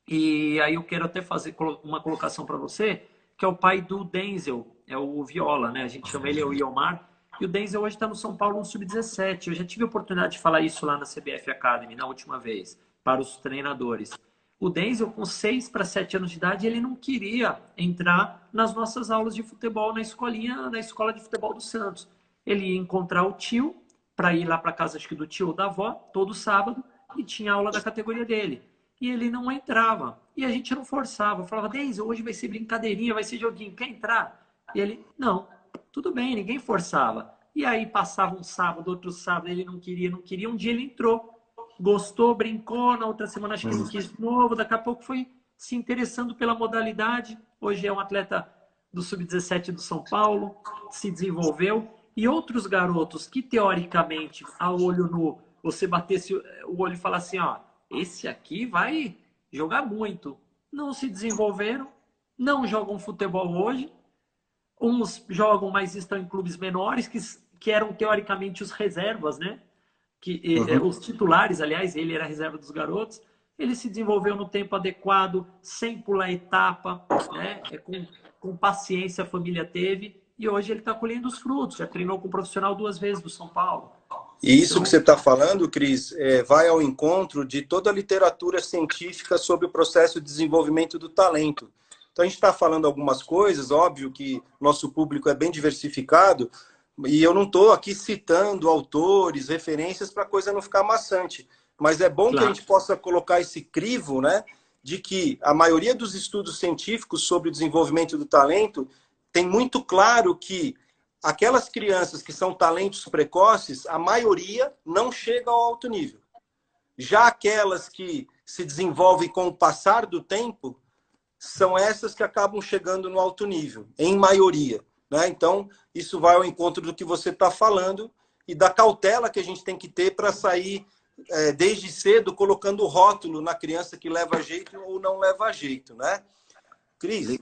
E aí eu quero até fazer uma colocação para você, que é o pai do Denzel, é o Viola, né? A gente chama ele o Iomar. E o Denzel hoje está no São Paulo no Sub-17. Eu já tive a oportunidade de falar isso lá na CBF Academy, na última vez, para os treinadores. O Denzel, com 6 para 7 anos de idade, ele não queria entrar nas nossas aulas de futebol na escolinha, na escola de futebol do Santos. Ele ia encontrar o tio, para ir lá para casa, acho que do tio ou da avó, todo sábado, e tinha aula da categoria dele. E ele não entrava. E a gente não forçava. Eu falava, Denzel, hoje vai ser brincadeirinha, vai ser joguinho, quer entrar? E ele, não, tudo bem, ninguém forçava. E aí passava um sábado, outro sábado, ele não queria, não queria. Um dia ele entrou, gostou, brincou, na outra semana acho que não quis de novo, daqui a pouco foi se interessando pela modalidade. Hoje é um atleta do Sub-17 do São Paulo, se desenvolveu. E outros garotos que, teoricamente, a olho nu, você batesse o olho e falasse assim, ó, esse aqui vai jogar muito. Não se desenvolveram, não jogam futebol hoje. Uns jogam, mas estão em clubes menores, que eram, teoricamente, os reservas, né? Os titulares, aliás, ele era a reserva dos garotos. Ele se desenvolveu no tempo adequado, sem pular etapa, né? Com paciência a família teve. E hoje ele está colhendo os frutos. Já treinou com um profissional 2 vezes do São Paulo. E isso que você está falando, Cris, vai ao encontro de toda a literatura científica sobre o processo de desenvolvimento do talento. Então, a gente está falando algumas coisas, óbvio que nosso público é bem diversificado, e eu não estou aqui citando autores, referências, para a coisa não ficar maçante. Mas é bom que a gente possa colocar esse crivo, né, de que a maioria dos estudos científicos sobre o desenvolvimento do talento tem muito claro que aquelas crianças que são talentos precoces, a maioria não chega ao alto nível. Já aquelas que se desenvolvem com o passar do tempo, são essas que acabam chegando no alto nível, em maioria. Né? Então, isso vai ao encontro do que você está falando e da cautela que a gente tem que ter para sair desde cedo colocando o rótulo na criança que leva jeito ou não leva jeito. Né? Cris,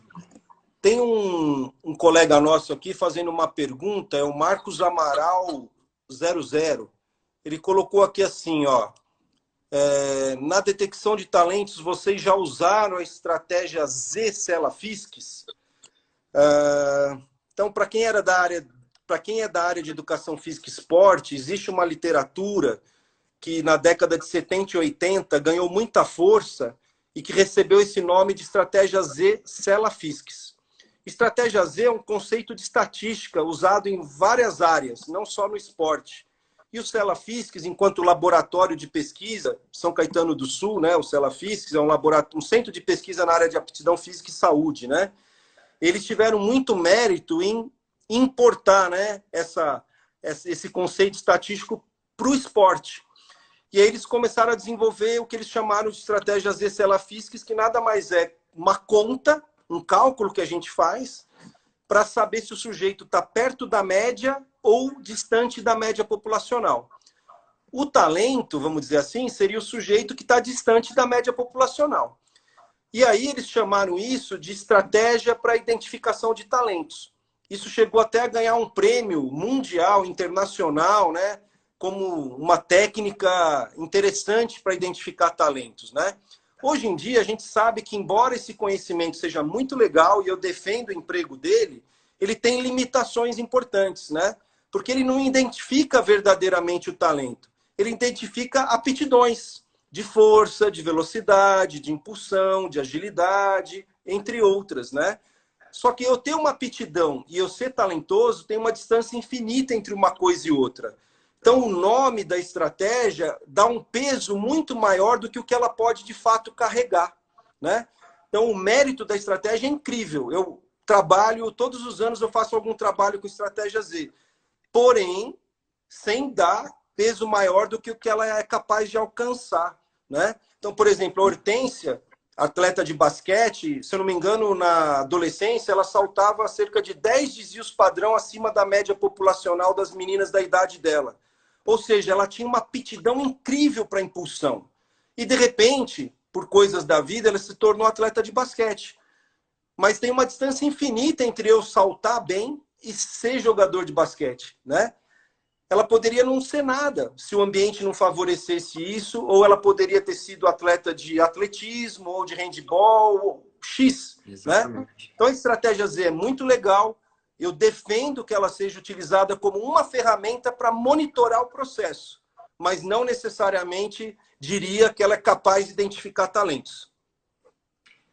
tem um colega nosso aqui fazendo uma pergunta, é o Marcos Amaral 00. Ele colocou aqui assim, ó, na detecção de talentos, vocês já usaram a estratégia Z-Cella Fisques? Então, para quem é da área de educação física e esporte, existe uma literatura que na década de 70 e 80 ganhou muita força e que recebeu esse nome de estratégia Z-Cella Fisques. Estratégia Z é um conceito de estatística usado em várias áreas, não só no esporte. E o Cella Fisques, enquanto laboratório de pesquisa, São Caetano do Sul, né, o Cella Fisques é um centro de pesquisa na área de aptidão física e saúde, né? Eles tiveram muito mérito em importar, né, esse conceito estatístico para o esporte. E aí eles começaram a desenvolver o que eles chamaram de estratégia Z-Cella Fisques, que nada mais é uma conta, um cálculo que a gente faz para saber se o sujeito está perto da média ou distante da média populacional. O talento, vamos dizer assim, seria o sujeito que está distante da média populacional. E aí eles chamaram isso de estratégia para identificação de talentos. Isso chegou até a ganhar um prêmio mundial, internacional, né, como uma técnica interessante para identificar talentos, né? Hoje em dia, a gente sabe que, embora esse conhecimento seja muito legal e eu defendo o emprego dele, ele tem limitações importantes, né? Porque ele não identifica verdadeiramente o talento. Ele identifica aptidões de força, de velocidade, de impulsão, de agilidade, entre outras, né? Só que eu ter uma aptidão e eu ser talentoso tem uma distância infinita entre uma coisa e outra. Então, o nome da estratégia dá um peso muito maior do que o que ela pode, de fato, carregar, né? Então, o mérito da estratégia é incrível. Eu trabalho, todos os anos eu faço algum trabalho com estratégia Z. Porém, sem dar peso maior do que o que ela é capaz de alcançar, né? Então, por exemplo, a Hortência, atleta de basquete, se eu não me engano, na adolescência, ela saltava cerca de 10 desvios padrão acima da média populacional das meninas da idade dela. Ou seja, ela tinha uma aptidão incrível para impulsão. E, de repente, por coisas da vida, ela se tornou atleta de basquete. Mas tem uma distância infinita entre eu saltar bem e ser jogador de basquete, né? Ela poderia não ser nada se o ambiente não favorecesse isso, ou ela poderia ter sido atleta de atletismo, ou de handball, ou X, né? Então a estratégia Z é muito legal, eu defendo que ela seja utilizada como uma ferramenta para monitorar o processo, mas não necessariamente diria que ela é capaz de identificar talentos.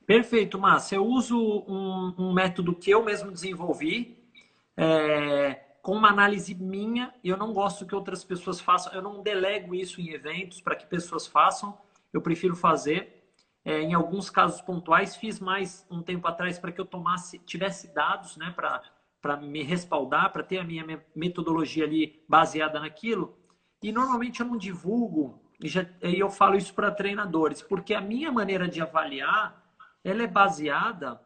Perfeito, Márcio. Eu uso um método que eu mesmo desenvolvi, com uma análise minha. Eu não gosto que outras pessoas façam, eu não delego isso em eventos para que pessoas façam, eu prefiro fazer. Em alguns casos pontuais, fiz mais um tempo atrás para que eu tivesse dados, né, para me respaldar, para ter a minha metodologia ali baseada naquilo. E normalmente eu não divulgo, e eu falo isso para treinadores, porque a minha maneira de avaliar, ela é baseada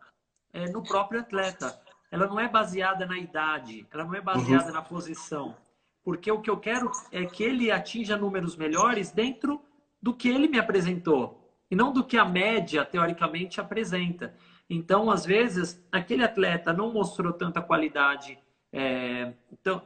no próprio atleta. Ela não é baseada na idade, ela não é baseada na posição. Porque o que eu quero é que ele atinja números melhores dentro do que ele me apresentou, e não do que a média, teoricamente, apresenta. Então, às vezes, aquele atleta não mostrou tanta qualidade,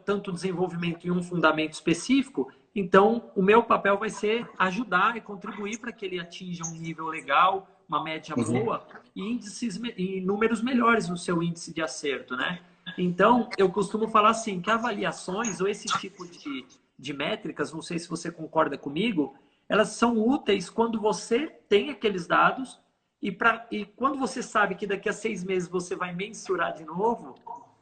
tanto desenvolvimento em um fundamento específico, então o meu papel vai ser ajudar e contribuir para que ele atinja um nível legal, uma média boa e números melhores no seu índice de acerto, né? Então, eu costumo falar assim, que avaliações ou esse tipo de métricas, não sei se você concorda comigo, elas são úteis quando você tem aqueles dados e quando você sabe que daqui a 6 meses você vai mensurar de novo,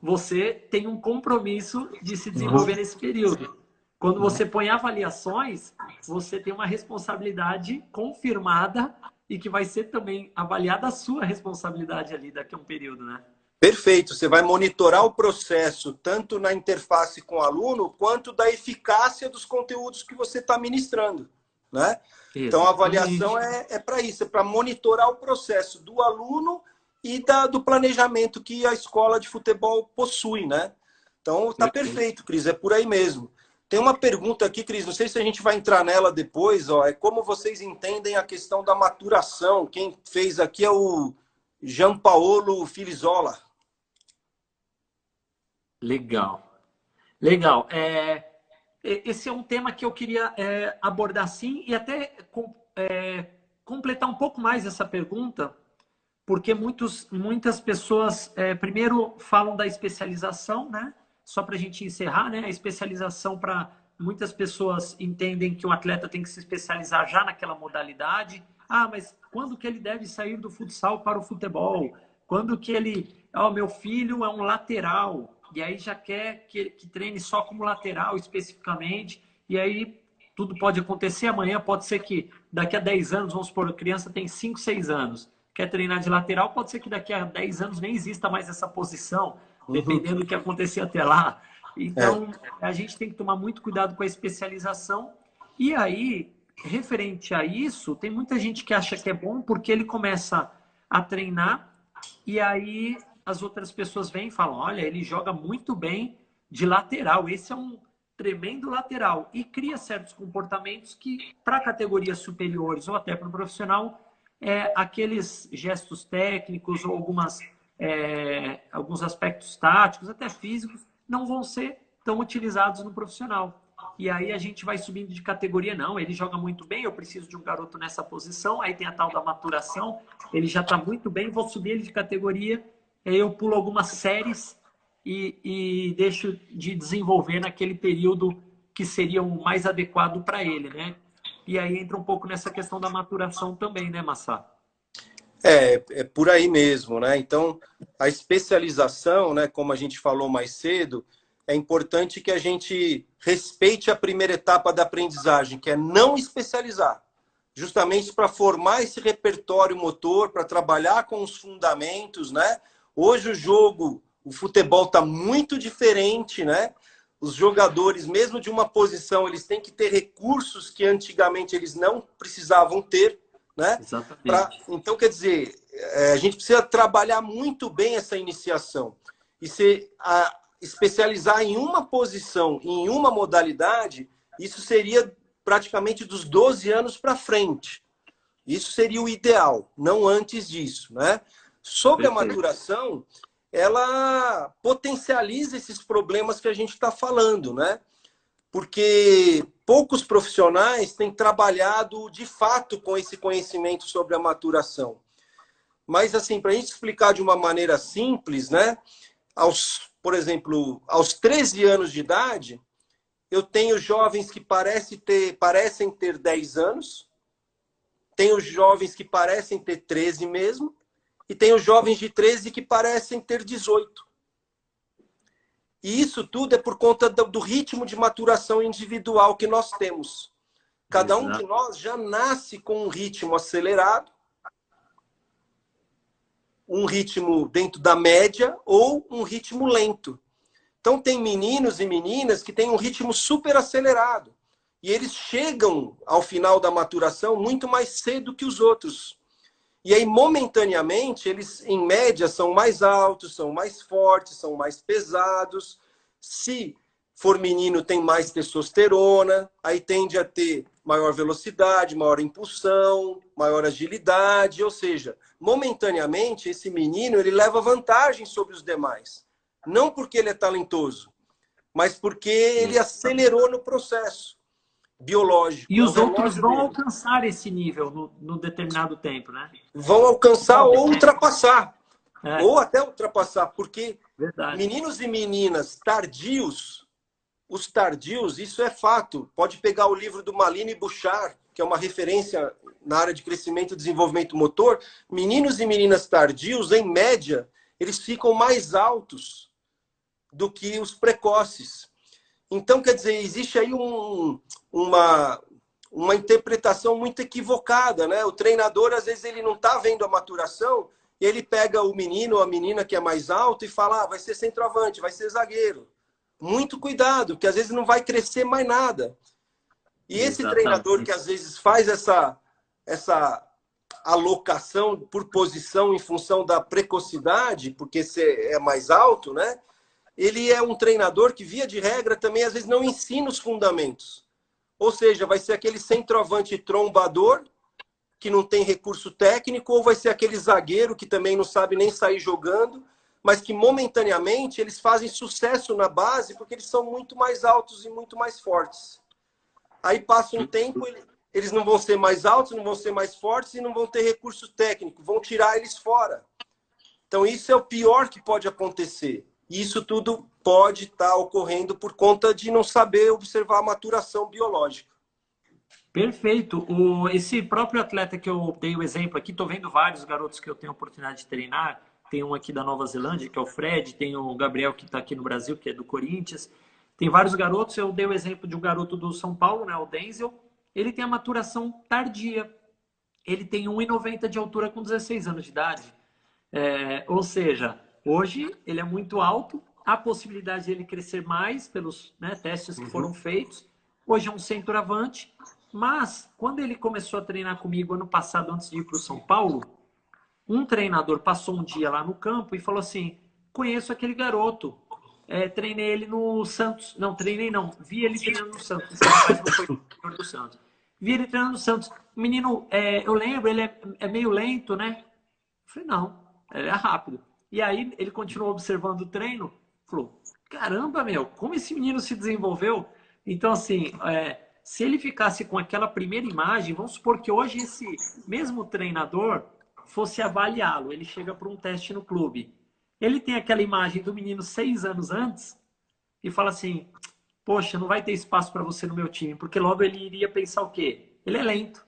você tem um compromisso de se desenvolver nesse período. Quando você põe avaliações, você tem uma responsabilidade confirmada e que vai ser também avaliada a sua responsabilidade ali daqui a um período, né? Perfeito. Você vai monitorar o processo tanto na interface com o aluno, quanto da eficácia dos conteúdos que você está ministrando, né? Então, a avaliação é para isso, é para monitorar o processo do aluno e do planejamento que a escola de futebol possui, né? Então, está perfeito, Cris, é por aí mesmo. Tem uma pergunta aqui, Cris, não sei se a gente vai entrar nela depois, ó, é como vocês entendem a questão da maturação. Quem fez aqui é o Gianpaolo Filizola. Legal. Legal. Esse é um tema que eu queria abordar sim e até completar um pouco mais essa pergunta, porque muitas pessoas primeiro falam da especialização, né? Só para a gente encerrar, né? A especialização para muitas pessoas entendem que o atleta tem que se especializar já naquela modalidade. Ah, mas quando que ele deve sair do futsal para o futebol? Quando que meu filho é um lateral, e aí já quer que treine só como lateral especificamente, e aí tudo pode acontecer amanhã, pode ser que daqui a 10 anos, vamos supor, a criança tem 5, 6 anos, quer treinar de lateral, pode ser que daqui a 10 anos nem exista mais essa posição, dependendo do que acontecer até lá. Então, a gente tem que tomar muito cuidado com a especialização. E aí, referente a isso, tem muita gente que acha que é bom porque ele começa a treinar e aí as outras pessoas vêm e falam, olha, ele joga muito bem de lateral, esse é um tremendo lateral. E cria certos comportamentos que, para categorias superiores ou até para o profissional, aqueles gestos técnicos ou alguns aspectos táticos, até físicos, não vão ser tão utilizados no profissional. E aí a gente vai subindo de categoria. Não, ele joga muito bem, eu preciso de um garoto nessa posição. Aí tem a tal da maturação, ele já está muito bem, vou subir ele de categoria. Aí eu pulo algumas séries e deixo de desenvolver naquele período que seria o mais adequado para ele, né? E aí entra um pouco nessa questão da maturação também, né, Massá? É por aí mesmo, né? Então, a especialização, né, como a gente falou mais cedo, é importante que a gente respeite a primeira etapa da aprendizagem, que é não especializar, justamente para formar esse repertório motor, para trabalhar com os fundamentos, né? Hoje o futebol está muito diferente, né? Os jogadores, mesmo de uma posição, eles têm que ter recursos que antigamente eles não precisavam ter, né? Exatamente. Então, quer dizer, a gente precisa trabalhar muito bem essa iniciação e especializar em uma posição, em uma modalidade, isso seria praticamente dos 12 anos para frente. Isso seria o ideal, não antes disso, né? Sobre a maturação, ela potencializa esses problemas que a gente está falando, né? Porque poucos profissionais têm trabalhado de fato com esse conhecimento sobre a maturação. Mas, assim, para a gente explicar de uma maneira simples, né? Por exemplo, aos 13 anos de idade, eu tenho jovens que parecem ter 10 anos, tenho jovens que parecem ter 13 mesmo, e tenho jovens de 13 que parecem ter 18. E isso tudo é por conta do ritmo de maturação individual que nós temos. Cada um de nós já nasce com um ritmo acelerado, um ritmo dentro da média ou um ritmo lento. Então, tem meninos e meninas que têm um ritmo super acelerado. E eles chegam ao final da maturação muito mais cedo que os outros. E aí, momentaneamente, eles, em média, são mais altos, são mais fortes, são mais pesados. Se for menino, tem mais testosterona, aí tende a ter maior velocidade, maior impulsão, maior agilidade. Ou seja, momentaneamente, esse menino ele leva vantagem sobre os demais. Não porque ele é talentoso, mas porque ele acelerou no processo biológico. E os outros vão alcançar esse nível no determinado tempo, né? Vão alcançar ou ultrapassar. Ou até ultrapassar, porque meninos e meninas tardios, os tardios, isso é fato. Pode pegar o livro do Malini Bouchard, que é uma referência na área de crescimento e desenvolvimento motor. Meninos e meninas tardios, em média, eles ficam mais altos do que os precoces. Então, quer dizer, existe aí uma interpretação muito equivocada, né? O treinador, às vezes, ele não está vendo a maturação e ele pega o menino ou a menina que é mais alto e fala, vai ser centroavante, vai ser zagueiro. Muito cuidado, que às vezes não vai crescer mais nada. E esse treinador que às vezes faz essa alocação por posição em função da precocidade, porque você é mais alto, né? Ele é um treinador que, via de regra, também às vezes não ensina os fundamentos. Ou seja, vai ser aquele centroavante trombador, que não tem recurso técnico, ou vai ser aquele zagueiro que também não sabe nem sair jogando, mas que momentaneamente eles fazem sucesso na base porque eles são muito mais altos e muito mais fortes. Aí passa um tempo, eles não vão ser mais altos, não vão ser mais fortes e não vão ter recurso técnico, vão tirar eles fora. Então isso é o pior que pode acontecer. E isso tudo pode estar ocorrendo por conta de não saber observar a maturação biológica. Perfeito. Esse próprio atleta que eu dei o exemplo aqui, estou vendo vários garotos que eu tenho a oportunidade de treinar. Tem um aqui da Nova Zelândia, que é o Fred, tem o Gabriel, que está aqui no Brasil, que é do Corinthians. Tem vários garotos. Eu dei o exemplo de um garoto do São Paulo, né, o Denzel. Ele tem a maturação tardia. Ele tem 1,90 de altura com 16 anos de idade. Ou seja, hoje ele é muito alto. Há possibilidade de ele crescer mais pelos testes que foram feitos. Hoje é um centroavante. Mas, quando ele começou a treinar comigo ano passado, antes de ir para o São Paulo, um treinador passou um dia lá no campo e falou assim, conheço aquele garoto, treinei ele no Santos. Não, treinei não, vi ele treinando no Santos. Esse rapaz não foi treinador do Santos. Vi ele treinando no Santos. O menino, eu lembro, ele é meio lento, né? Eu falei, não, ele é rápido. E aí ele continuou observando o treino, falou, caramba, meu, como esse menino se desenvolveu? Então, assim, se ele ficasse com aquela primeira imagem, vamos supor que hoje esse mesmo treinador fosse avaliá-lo, ele chega para um teste no clube. Ele tem aquela imagem do menino 6 anos antes e fala assim, poxa, não vai ter espaço para você no meu time, porque logo ele iria pensar o quê? Ele é lento.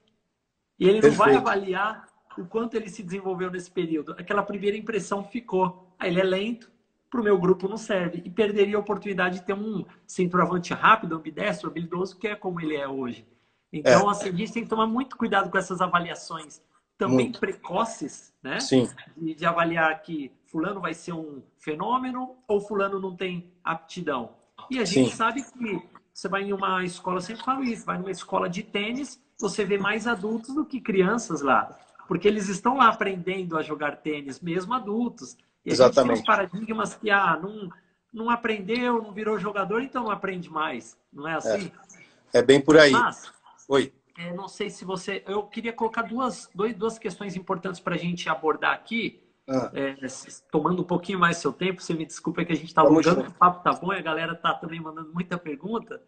E ele não vai avaliar o quanto ele se desenvolveu nesse período. Aquela primeira impressão ficou. Ele é lento, para o meu grupo não serve. E perderia a oportunidade de ter um centroavante rápido, ambidestro, habilidoso, que é como ele é hoje. Então, assim, a gente tem que tomar muito cuidado com essas avaliações também precoces, né? Sim. De avaliar que fulano vai ser um fenômeno ou fulano não tem aptidão. E a gente sabe que você vai em uma escola, eu sempre falo isso, vai numa escola de tênis, você vê mais adultos do que crianças lá. Porque eles estão lá aprendendo a jogar tênis, mesmo adultos. E a gente tem uns paradigmas que não aprendeu, não virou jogador, então não aprende mais. Não é assim? É bem por aí. Mas, Oi. não sei se você... Eu queria colocar duas questões importantes para a gente abordar aqui. Ah, Tomando um pouquinho mais seu tempo, você me desculpa que a gente está vamos alongando, junto. o papo tá bom e a galera está também mandando muita pergunta.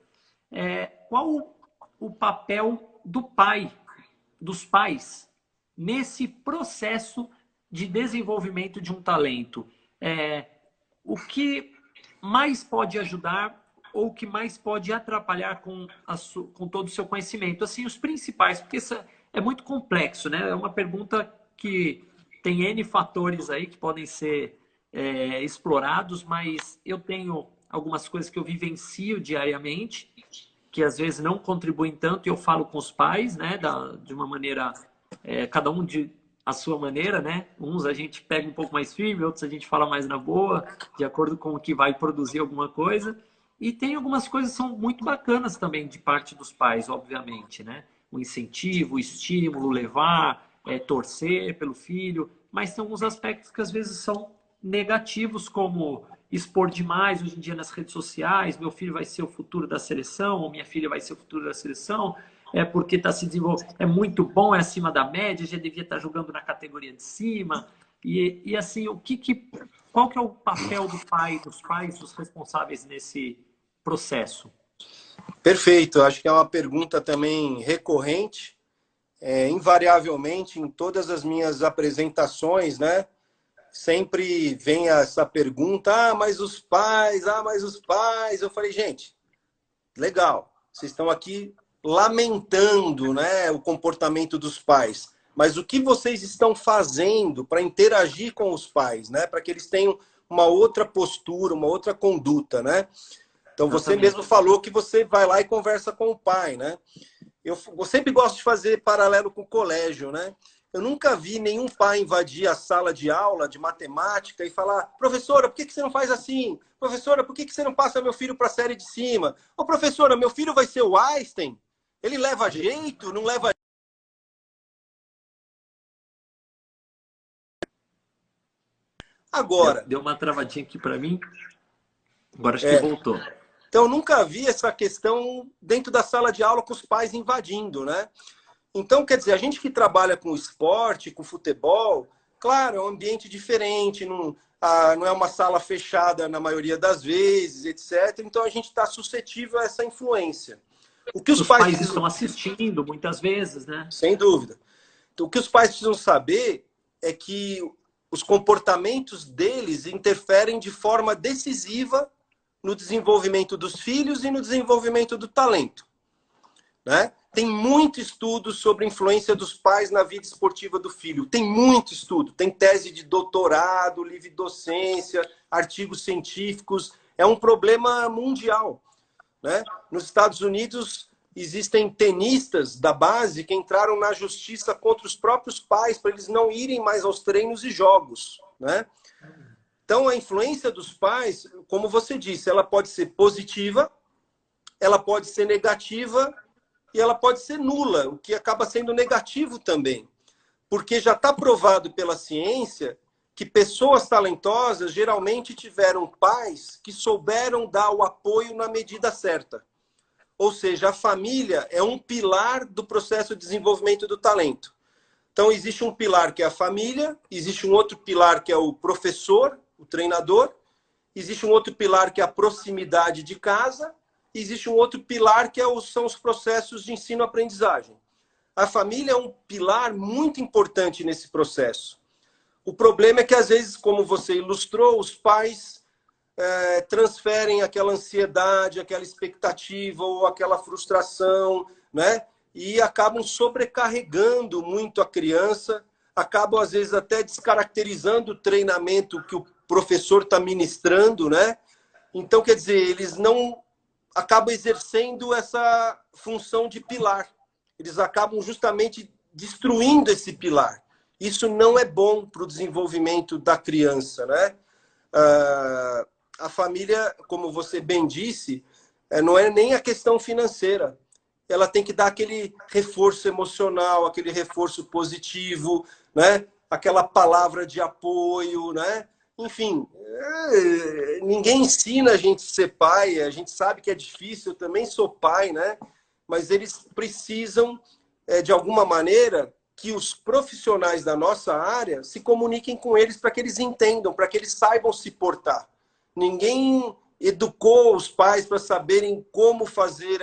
Qual o papel dos pais, nesse processo de desenvolvimento de um talento? O que mais pode ajudar ou o que mais pode atrapalhar com todo o seu conhecimento? Assim, os principais, porque isso é muito complexo, né? É uma pergunta que tem N fatores aí que podem ser explorados, mas eu tenho algumas coisas que eu vivencio diariamente, que às vezes não contribuem tanto, e eu falo com os pais, né, de uma maneira, cada um de a sua maneira, né? Uns a gente pega um pouco mais firme, outros a gente fala mais na boa, de acordo com o que vai produzir alguma coisa. E tem algumas coisas que são muito bacanas também de parte dos pais, obviamente, né? O incentivo, o estímulo, levar, torcer pelo filho, mas tem alguns aspectos que às vezes são negativos, como expor demais hoje em dia nas redes sociais, meu filho vai ser o futuro da seleção, ou minha filha vai ser o futuro da seleção, porque está se desenvolvendo, é muito bom, é acima da média, já devia estar jogando na categoria de cima. E assim, qual que é o papel do pai, dos pais, dos responsáveis nesse processo? Perfeito. Acho que é uma pergunta também recorrente, invariavelmente em todas as minhas apresentações, né? Sempre vem essa pergunta, mas os pais. Eu falei, gente, legal, vocês estão aqui lamentando, né, o comportamento dos pais, mas o que vocês estão fazendo para interagir com os pais, né, para que eles tenham uma outra postura, uma outra conduta, né? Então você Exatamente. mesmo falou que você vai lá e conversa com o pai, né? Eu sempre gosto de fazer paralelo com o colégio, né? Eu nunca vi nenhum pai invadir a sala de aula de matemática e falar: professora, por que você não faz assim? Professora, por que você não passa meu filho para a série de cima? Ô, professora, meu filho vai ser o Einstein? Ele leva jeito? Não leva. Agora. Deu uma travadinha aqui para mim. Agora acho que voltou. Então, eu nunca vi essa questão dentro da sala de aula com os pais invadindo, né? Então, quer dizer, a gente que trabalha com esporte, com futebol, claro, é um ambiente diferente, não é uma sala fechada na maioria das vezes, etc. Então, a gente está suscetível a essa influência. O que os pais estão assistindo muitas vezes, né? Sem dúvida. Então, o que os pais precisam saber é que os comportamentos deles interferem de forma decisiva no desenvolvimento dos filhos e no desenvolvimento do talento, né? Tem muito estudo sobre a influência dos pais na vida esportiva do filho. Tem muito estudo. Tem tese de doutorado, livre docência, artigos científicos. É um problema mundial, né? Nos Estados Unidos, existem tenistas da base que entraram na justiça contra os próprios pais para eles não irem mais aos treinos e jogos, né? Então, a influência dos pais, como você disse, ela pode ser positiva, ela pode ser negativa e ela pode ser nula, o que acaba sendo negativo também. Porque já está provado pela ciência que pessoas talentosas geralmente tiveram pais que souberam dar o apoio na medida certa. Ou seja, a família é um pilar do processo de desenvolvimento do talento. Então, existe um pilar que é a família, existe um outro pilar que é o professor, o treinador, existe um outro pilar que é a proximidade de casa, e existe um outro pilar que são os processos de ensino-aprendizagem. A família é um pilar muito importante nesse processo. O problema é que, às vezes, como você ilustrou, os pais transferem aquela ansiedade, aquela expectativa ou aquela frustração, né? E acabam sobrecarregando muito a criança, acabam, às vezes, até descaracterizando o treinamento que o professor está ministrando, né? Então, quer dizer, eles não acabam exercendo essa função de pilar. Eles acabam justamente destruindo esse pilar. Isso não é bom para o desenvolvimento da criança, né? A família, como você bem disse, não é nem a questão financeira. Ela tem que dar aquele reforço emocional, aquele reforço positivo, né? Aquela palavra de apoio, né? Enfim, ninguém ensina a gente a ser pai, a gente sabe que é difícil, eu também sou pai, né? mas eles precisam, de alguma maneira, que os profissionais da nossa área se comuniquem com eles para que eles entendam, para que eles saibam se portar. Ninguém educou os pais para saberem como fazer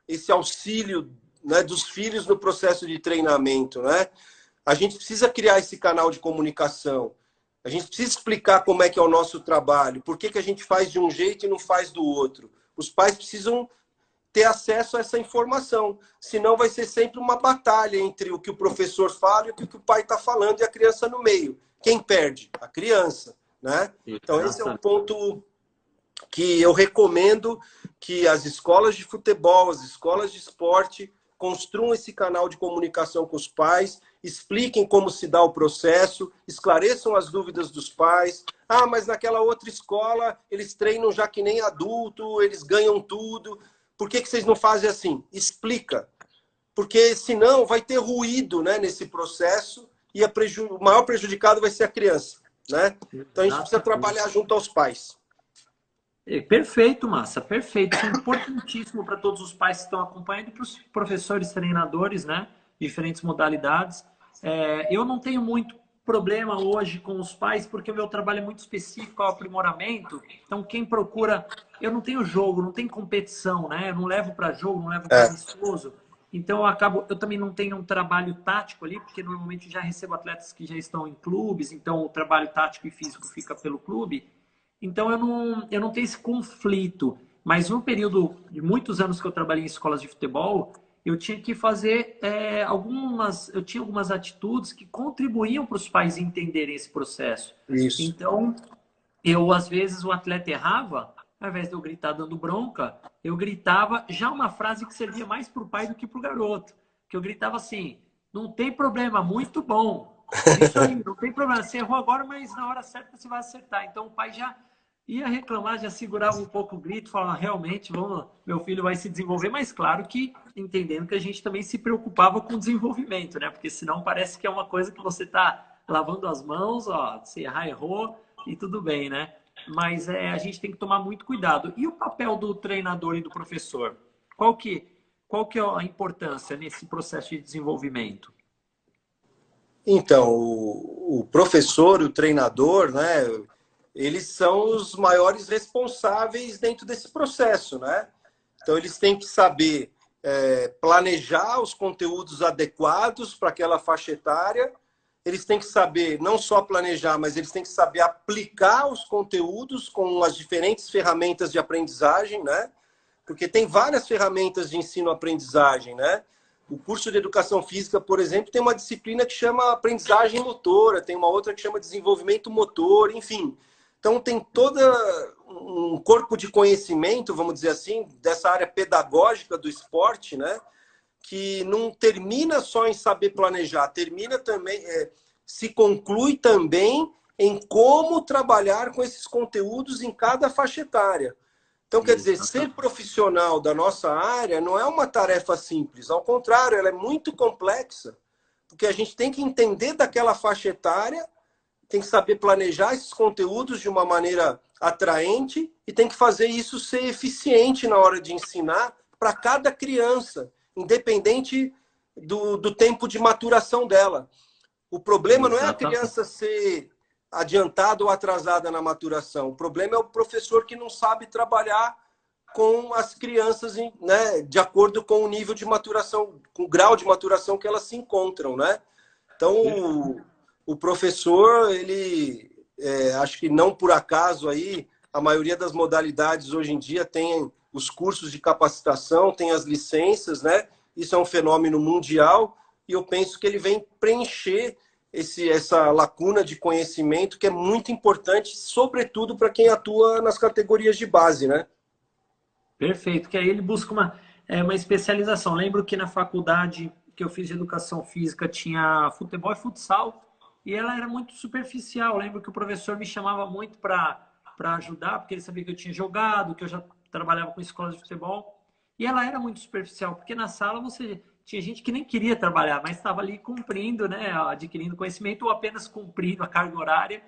esse auxílio, né, dos filhos no processo de treinamento, né? A gente precisa criar esse canal de comunicação. A gente precisa explicar como é que é o nosso trabalho, por que a gente faz de um jeito e não faz do outro. Os pais precisam ter acesso a essa informação, senão vai ser sempre uma batalha entre o que o professor fala e o que o pai está falando e a criança no meio. Quem perde? A criança, né? Então esse é um ponto que eu recomendo que as escolas de futebol, as escolas de esporte construam esse canal de comunicação com os pais, expliquem como se dá o processo, esclareçam as dúvidas dos pais. Ah, mas naquela outra escola eles treinam já que nem adulto, eles ganham tudo. Por que vocês não fazem assim? Explica. Porque senão vai ter ruído, né, nesse processo e o maior prejudicado vai ser a criança, né? Então a gente precisa trabalhar junto aos pais. Perfeito, Massa, perfeito. Isso é importantíssimo para todos os pais que estão acompanhando e para os professores, treinadores, né? Diferentes modalidades. Eu não tenho muito problema hoje com os pais, porque o meu trabalho é muito específico ao aprimoramento. Então, quem procura... Eu não tenho jogo, não tenho competição, né? Eu não levo para jogo, não levo para amistoso. Então, eu também não tenho um trabalho tático ali, porque normalmente já recebo atletas que já estão em clubes, então o trabalho tático e físico fica pelo clube. Então, eu não tenho esse conflito. Mas no período de muitos anos que eu trabalhei em escolas de futebol, eu tinha que fazer eu tinha algumas atitudes que contribuíam para os pais entenderem esse processo. Isso. Então, às vezes, o atleta errava, ao invés de eu gritar dando bronca, eu gritava já uma frase que servia mais para o pai do que para o garoto. Que eu gritava assim, não tem problema, muito bom. Isso aí, não tem problema. Você errou agora, mas na hora certa você vai acertar. Então o pai já ia reclamar, já segurava um pouco o grito, falava, realmente, meu filho vai se desenvolver. Mas claro que entendendo que a gente também se preocupava com o desenvolvimento, né? Porque senão parece que é uma coisa que você está lavando as mãos, ó, se errar, errou e tudo bem, né? Mas a gente tem que tomar muito cuidado. E o papel do treinador e do professor? Qual que é a importância nesse processo de desenvolvimento? Então, o professor, o treinador, né, eles são os maiores responsáveis dentro desse processo, né? Então, eles têm que saber planejar os conteúdos adequados para aquela faixa etária. Eles têm que saber não só planejar, mas eles têm que saber aplicar os conteúdos com as diferentes ferramentas de aprendizagem, né? Porque tem várias ferramentas de ensino-aprendizagem, né? O curso de educação física, por exemplo, tem uma disciplina que chama aprendizagem motora, tem uma outra que chama desenvolvimento motor, enfim. Então tem todo um corpo de conhecimento, vamos dizer assim, dessa área pedagógica do esporte, né? Que não termina só em saber planejar, termina também, se conclui também em como trabalhar com esses conteúdos em cada faixa etária. Então, quer dizer, ser profissional da nossa área não é uma tarefa simples. Ao contrário, ela é muito complexa, porque a gente tem que entender daquela faixa etária, tem que saber planejar esses conteúdos de uma maneira atraente e tem que fazer isso ser eficiente na hora de ensinar para cada criança, independente do tempo de maturação dela. O problema não é a criança ser adiantada ou atrasada na maturação. O problema é o professor que não sabe trabalhar com as crianças, né, de acordo com o nível de maturação, com o grau de maturação que elas se encontram, né? Então, o professor, ele, acho que não por acaso aí, a maioria das modalidades hoje em dia tem os cursos de capacitação, tem as licenças, né? Isso é um fenômeno mundial e eu penso que ele vem preencher essa lacuna de conhecimento que é muito importante, sobretudo para quem atua nas categorias de base, né? Perfeito, que aí ele busca uma especialização. Lembro que na faculdade que eu fiz de educação física tinha futebol e futsal e ela era muito superficial. Lembro que o professor me chamava muito para ajudar, porque ele sabia que eu tinha jogado, que eu já trabalhava com escolas de futebol. E ela era muito superficial, porque na sala você tinha gente que nem queria trabalhar, mas estava ali cumprindo, né, adquirindo conhecimento ou apenas cumprindo a carga horária,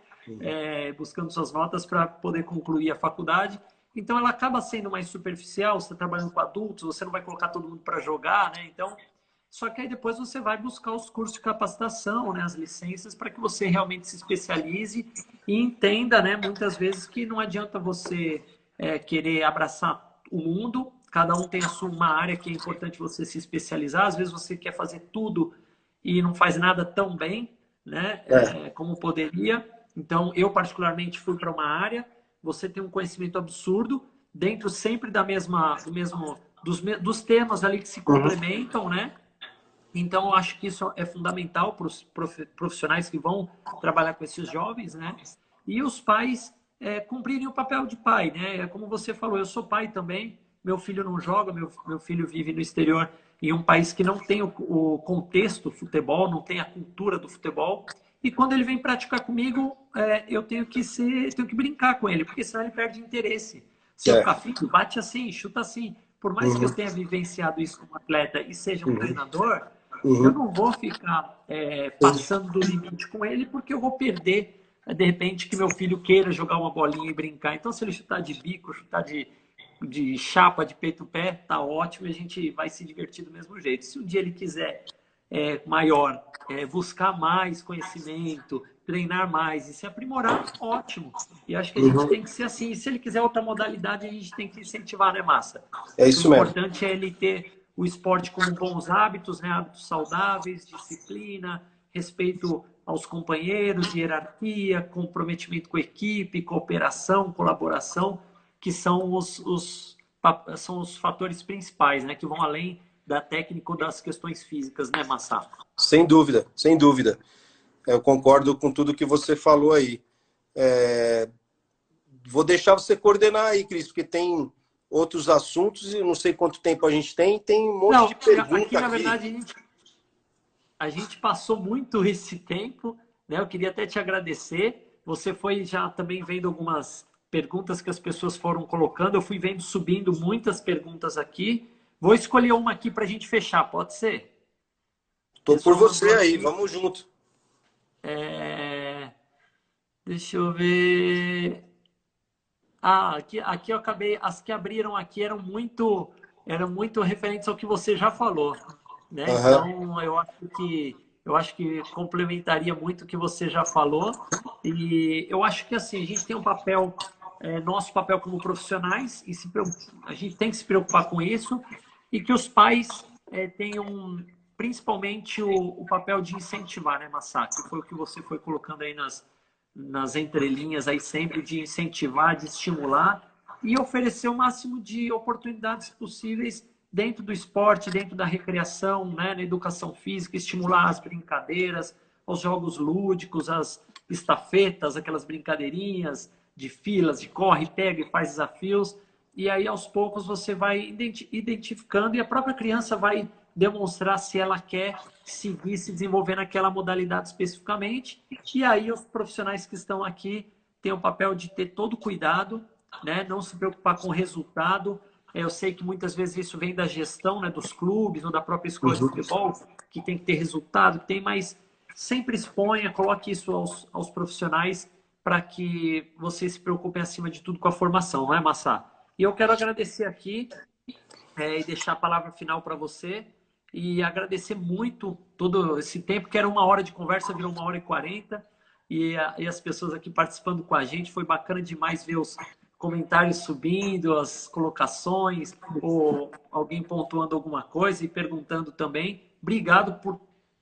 buscando suas notas para poder concluir a faculdade. Então, ela acaba sendo mais superficial. Você está trabalhando com adultos, você não vai colocar todo mundo para jogar, né? Então, só que aí depois você vai buscar os cursos de capacitação, né? As licenças, para que você realmente se especialize e entenda, né? Muitas vezes que não adianta você querer abraçar o mundo. Cada um tem a sua uma área que é importante você se especializar. Às vezes você quer fazer tudo e não faz nada tão bem, né? Como poderia. Então, eu particularmente fui para uma área. Você tem um conhecimento absurdo dentro sempre dos temas ali que se complementam, né? Então, eu acho que isso é fundamental para os profissionais que vão trabalhar com esses jovens, né? E os pais cumprirem o papel de pai, né? Como você falou, eu sou pai também. Meu filho não joga, meu filho vive no exterior em um país que não tem o contexto futebol, não tem a cultura do futebol. E quando ele vem praticar comigo, eu tenho que brincar com ele, porque senão ele perde interesse. Se eu ficar filho, bate assim, chuta assim. Por mais que eu tenha vivenciado isso como atleta e seja um treinador, eu não vou ficar passando do limite com ele, porque eu vou perder, de repente, que meu filho queira jogar uma bolinha e brincar. Então, se ele chutar de bico, chutar de chapa, de peito-pé, tá ótimo e a gente vai se divertir do mesmo jeito. Se um dia ele quiser maior, buscar mais conhecimento, treinar mais e se aprimorar, ótimo. E acho que a gente tem que ser assim. E se ele quiser outra modalidade, a gente tem que incentivar, né, Massa? É isso O mesmo. importante é ele ter o esporte como bons hábitos, né? Hábitos saudáveis, disciplina, respeito aos companheiros, hierarquia, comprometimento com a equipe, cooperação, colaboração, que são são os fatores principais, né? Que vão além da técnica ou das questões físicas, né, Massa? Sem dúvida, sem dúvida. Eu concordo com tudo que você falou aí. Vou deixar você coordenar aí, Cris, porque tem outros assuntos e não sei quanto tempo a gente tem. Tem um monte de pergunta aqui. Na verdade, a gente passou muito esse tempo, né? Eu queria até te agradecer. Você foi já também vendo algumas perguntas que as pessoas foram colocando. Eu fui vendo subindo muitas perguntas aqui. Vou escolher uma aqui para a gente fechar, pode ser? Tô por você aí, vamos junto. Deixa eu ver. Aqui eu acabei. As que abriram aqui eram muito referentes ao que você já falou, né? Então eu acho que complementaria muito o que você já falou. E eu acho que assim a gente tem um papel, nosso papel como profissionais, e a gente tem que se preocupar com isso, e que os pais tenham principalmente o papel de incentivar, né, Massa? Que foi o que você foi colocando aí nas entrelinhas aí sempre, de incentivar, de estimular e oferecer o máximo de oportunidades possíveis dentro do esporte, dentro da recreação, né, na educação física, estimular as brincadeiras, os jogos lúdicos, as estafetas, aquelas brincadeirinhas de filas, de corre, pega e faz desafios. E aí, aos poucos, você vai identificando e a própria criança vai demonstrar se ela quer seguir se desenvolver naquela modalidade especificamente. E aí os profissionais que estão aqui têm o papel de ter todo cuidado, né? Não se preocupar com o resultado. Eu sei que muitas vezes isso vem da gestão, né, dos clubes ou da própria escola de futebol, que tem que ter resultado, mas sempre exponha, coloque isso aos profissionais para que vocês se preocupem acima de tudo com a formação, não é, Massa? E eu quero agradecer aqui e deixar a palavra final para você e agradecer muito todo esse tempo, que era 1 hora de conversa, virou 1 hora e 40, e as pessoas aqui participando com a gente. Foi bacana demais ver os comentários subindo, as colocações, ou alguém pontuando alguma coisa e perguntando também. Obrigado por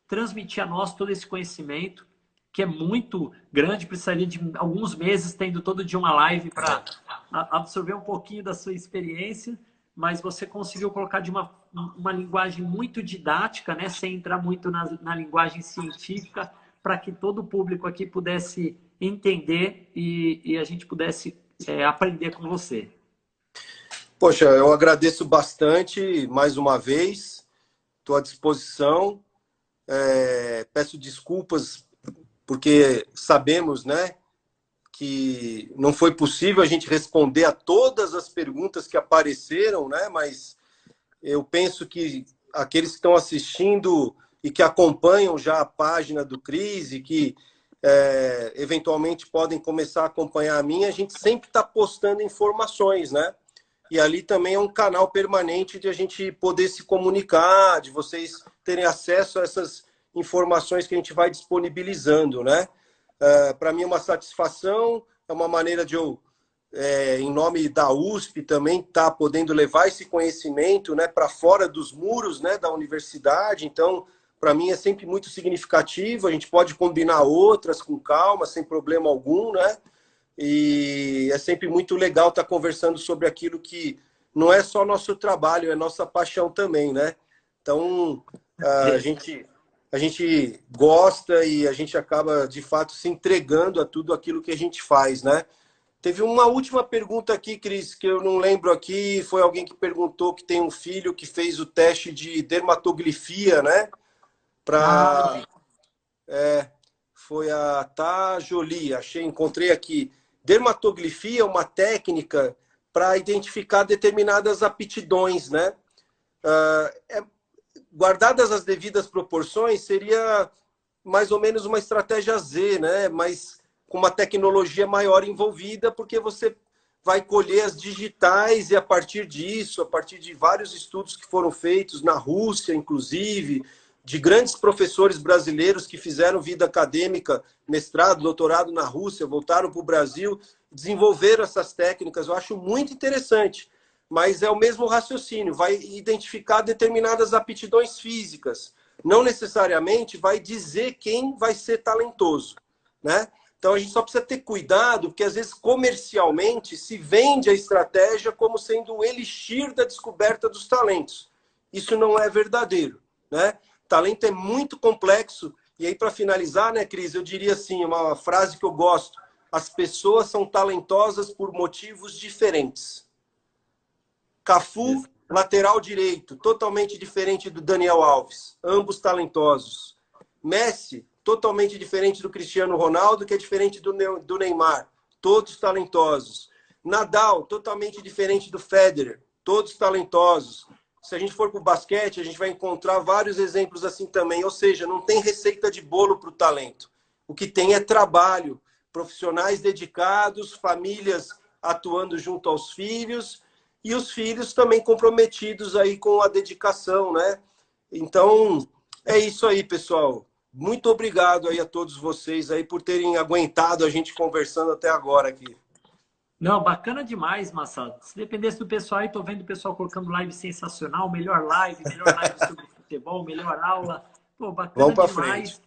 transmitir a nós todo esse conhecimento, que é muito grande, precisaria de alguns meses tendo todo dia uma live para absorver um pouquinho da sua experiência, mas você conseguiu colocar de uma linguagem muito didática, né, sem entrar muito na linguagem científica, para que todo o público aqui pudesse entender e a gente pudesse aprender com você. Poxa, eu agradeço bastante mais uma vez, estou à disposição, peço desculpas porque sabemos, né, que não foi possível a gente responder a todas as perguntas que apareceram, né, mas eu penso que aqueles que estão assistindo e que acompanham já a página do Cris e que eventualmente podem começar a acompanhar a minha, a gente sempre está postando informações, né? E ali também é um canal permanente de a gente poder se comunicar, de vocês terem acesso a essas informações que a gente vai disponibilizando, né? Para mim é uma satisfação, é uma maneira de eu, em nome da USP também, estar podendo levar esse conhecimento, né, para fora dos muros, né, da universidade. Então, para mim é sempre muito significativo. A gente pode combinar outras com calma, sem problema algum, né? E é sempre muito legal estar conversando sobre aquilo que não é só nosso trabalho, é nossa paixão também, né? Então, a gente gosta e a gente acaba, de fato, se entregando a tudo aquilo que a gente faz, né? Teve uma última pergunta aqui, Cris, que eu não lembro aqui. Foi alguém que perguntou que tem um filho que fez o teste de dermatoglifia, né? Foi a Jolie, encontrei aqui. Dermatoglifia é uma técnica para identificar determinadas aptidões, né? Guardadas as devidas proporções, seria mais ou menos uma estratégia Z, né? Mas com uma tecnologia maior envolvida, porque você vai colher as digitais e a partir disso, a partir de vários estudos que foram feitos na Rússia, inclusive, de grandes professores brasileiros que fizeram vida acadêmica, mestrado, doutorado na Rússia, voltaram para o Brasil, desenvolveram essas técnicas. Eu acho muito interessante, mas é o mesmo raciocínio, vai identificar determinadas aptidões físicas, não necessariamente vai dizer quem vai ser talentoso, né? Então a gente só precisa ter cuidado, porque às vezes comercialmente se vende a estratégia como sendo o elixir da descoberta dos talentos. Isso não é verdadeiro, né? Talento é muito complexo. E aí, para finalizar, né, Cris, eu diria assim, uma frase que eu gosto: as pessoas são talentosas por motivos diferentes. Cafu, lateral direito, totalmente diferente do Daniel Alves, ambos talentosos. Messi, totalmente diferente do Cristiano Ronaldo, que é diferente do Neymar, todos talentosos. Nadal, totalmente diferente do Federer, todos talentosos. Se a gente for para o basquete, a gente vai encontrar vários exemplos assim também. Ou seja, não tem receita de bolo para o talento. O que tem é trabalho, profissionais dedicados, famílias atuando junto aos filhos e os filhos também comprometidos aí com a dedicação, né? Então, é isso aí, pessoal. Muito obrigado aí a todos vocês aí por terem aguentado a gente conversando até agora aqui. Não, bacana demais, Massa. Se dependesse do pessoal aí, tô vendo o pessoal colocando live sensacional, melhor live sobre futebol, melhor aula. Pô, bacana demais.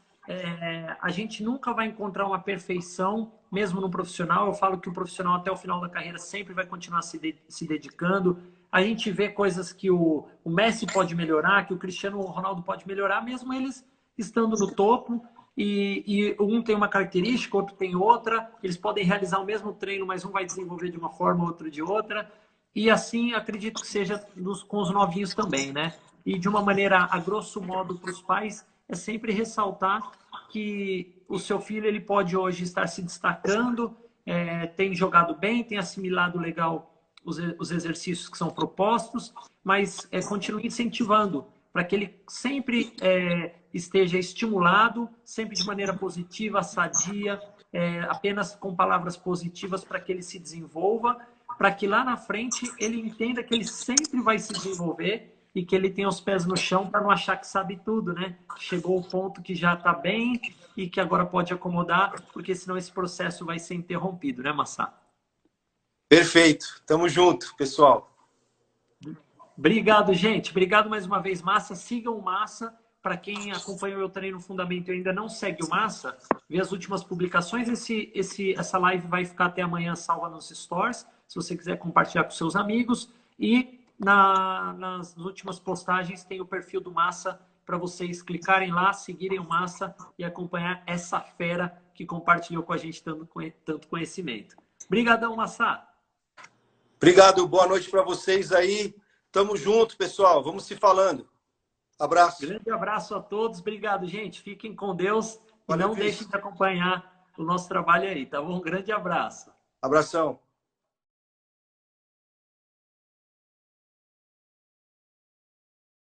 A gente nunca vai encontrar uma perfeição, mesmo no profissional. Eu falo que o profissional até o final da carreira sempre vai continuar se dedicando. A gente vê coisas que o Messi pode melhorar, que o Cristiano Ronaldo pode melhorar, mesmo eles estando no topo. E um tem uma característica, outro tem outra. Eles podem realizar o mesmo treino, mas um vai desenvolver de uma forma, outro de outra. E assim, acredito que seja com os novinhos também, né? E de uma maneira, a grosso modo, para os pais, é sempre ressaltar que o seu filho ele pode hoje estar se destacando, tem jogado bem, tem assimilado legal os exercícios que são propostos, mas continue incentivando para que ele sempre esteja estimulado, sempre de maneira positiva, sadia, apenas com palavras positivas para que ele se desenvolva, para que lá na frente ele entenda que ele sempre vai se desenvolver e que ele tenha os pés no chão para não achar que sabe tudo, né? Chegou o ponto que já está bem e que agora pode acomodar, porque senão esse processo vai ser interrompido, né, Massa? Perfeito. Tamo junto, pessoal. Obrigado, gente. Obrigado mais uma vez, Massa. Sigam o Massa. Para quem acompanha o meu treino fundamento e ainda não segue o Massa, vê as últimas publicações. Essa live vai ficar até amanhã salva nos stores, se você quiser compartilhar com seus amigos. E nas últimas postagens tem o perfil do Massa para vocês clicarem lá, seguirem o Massa e acompanhar essa fera que compartilhou com a gente tanto conhecimento. Obrigadão, Massa. Obrigado. Boa noite para vocês aí. Tamo junto, pessoal. Vamos se falando. Abraço. Grande abraço a todos. Obrigado, gente. Fiquem com Deus. Valeu, e não deixem de acompanhar o nosso trabalho aí, tá bom? Um grande abraço. Abração.